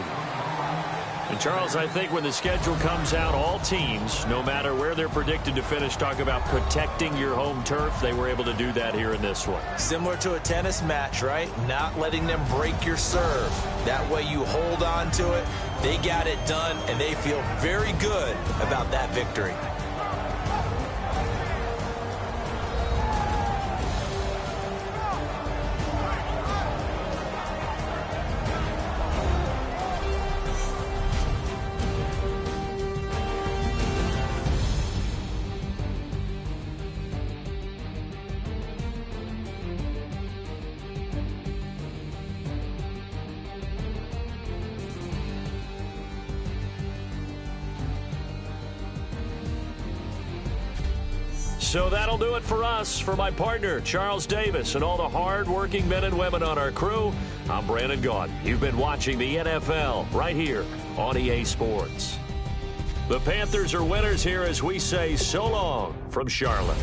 And Charles, I think when the schedule comes out, all teams, no matter where they're predicted to finish, talk about protecting your home turf. They were able to do that here in this one.
Similar to a tennis match, right? Not letting them break your serve. That way you hold on to it. They got it done, and they feel very good about that victory.
So that'll do it for us. For my partner, Charles Davis, and all the hard-working men and women on our crew, I'm Brandon Gaudin. You've been watching the NFL right here on EA Sports. The Panthers are winners here as we say so long from Charlotte.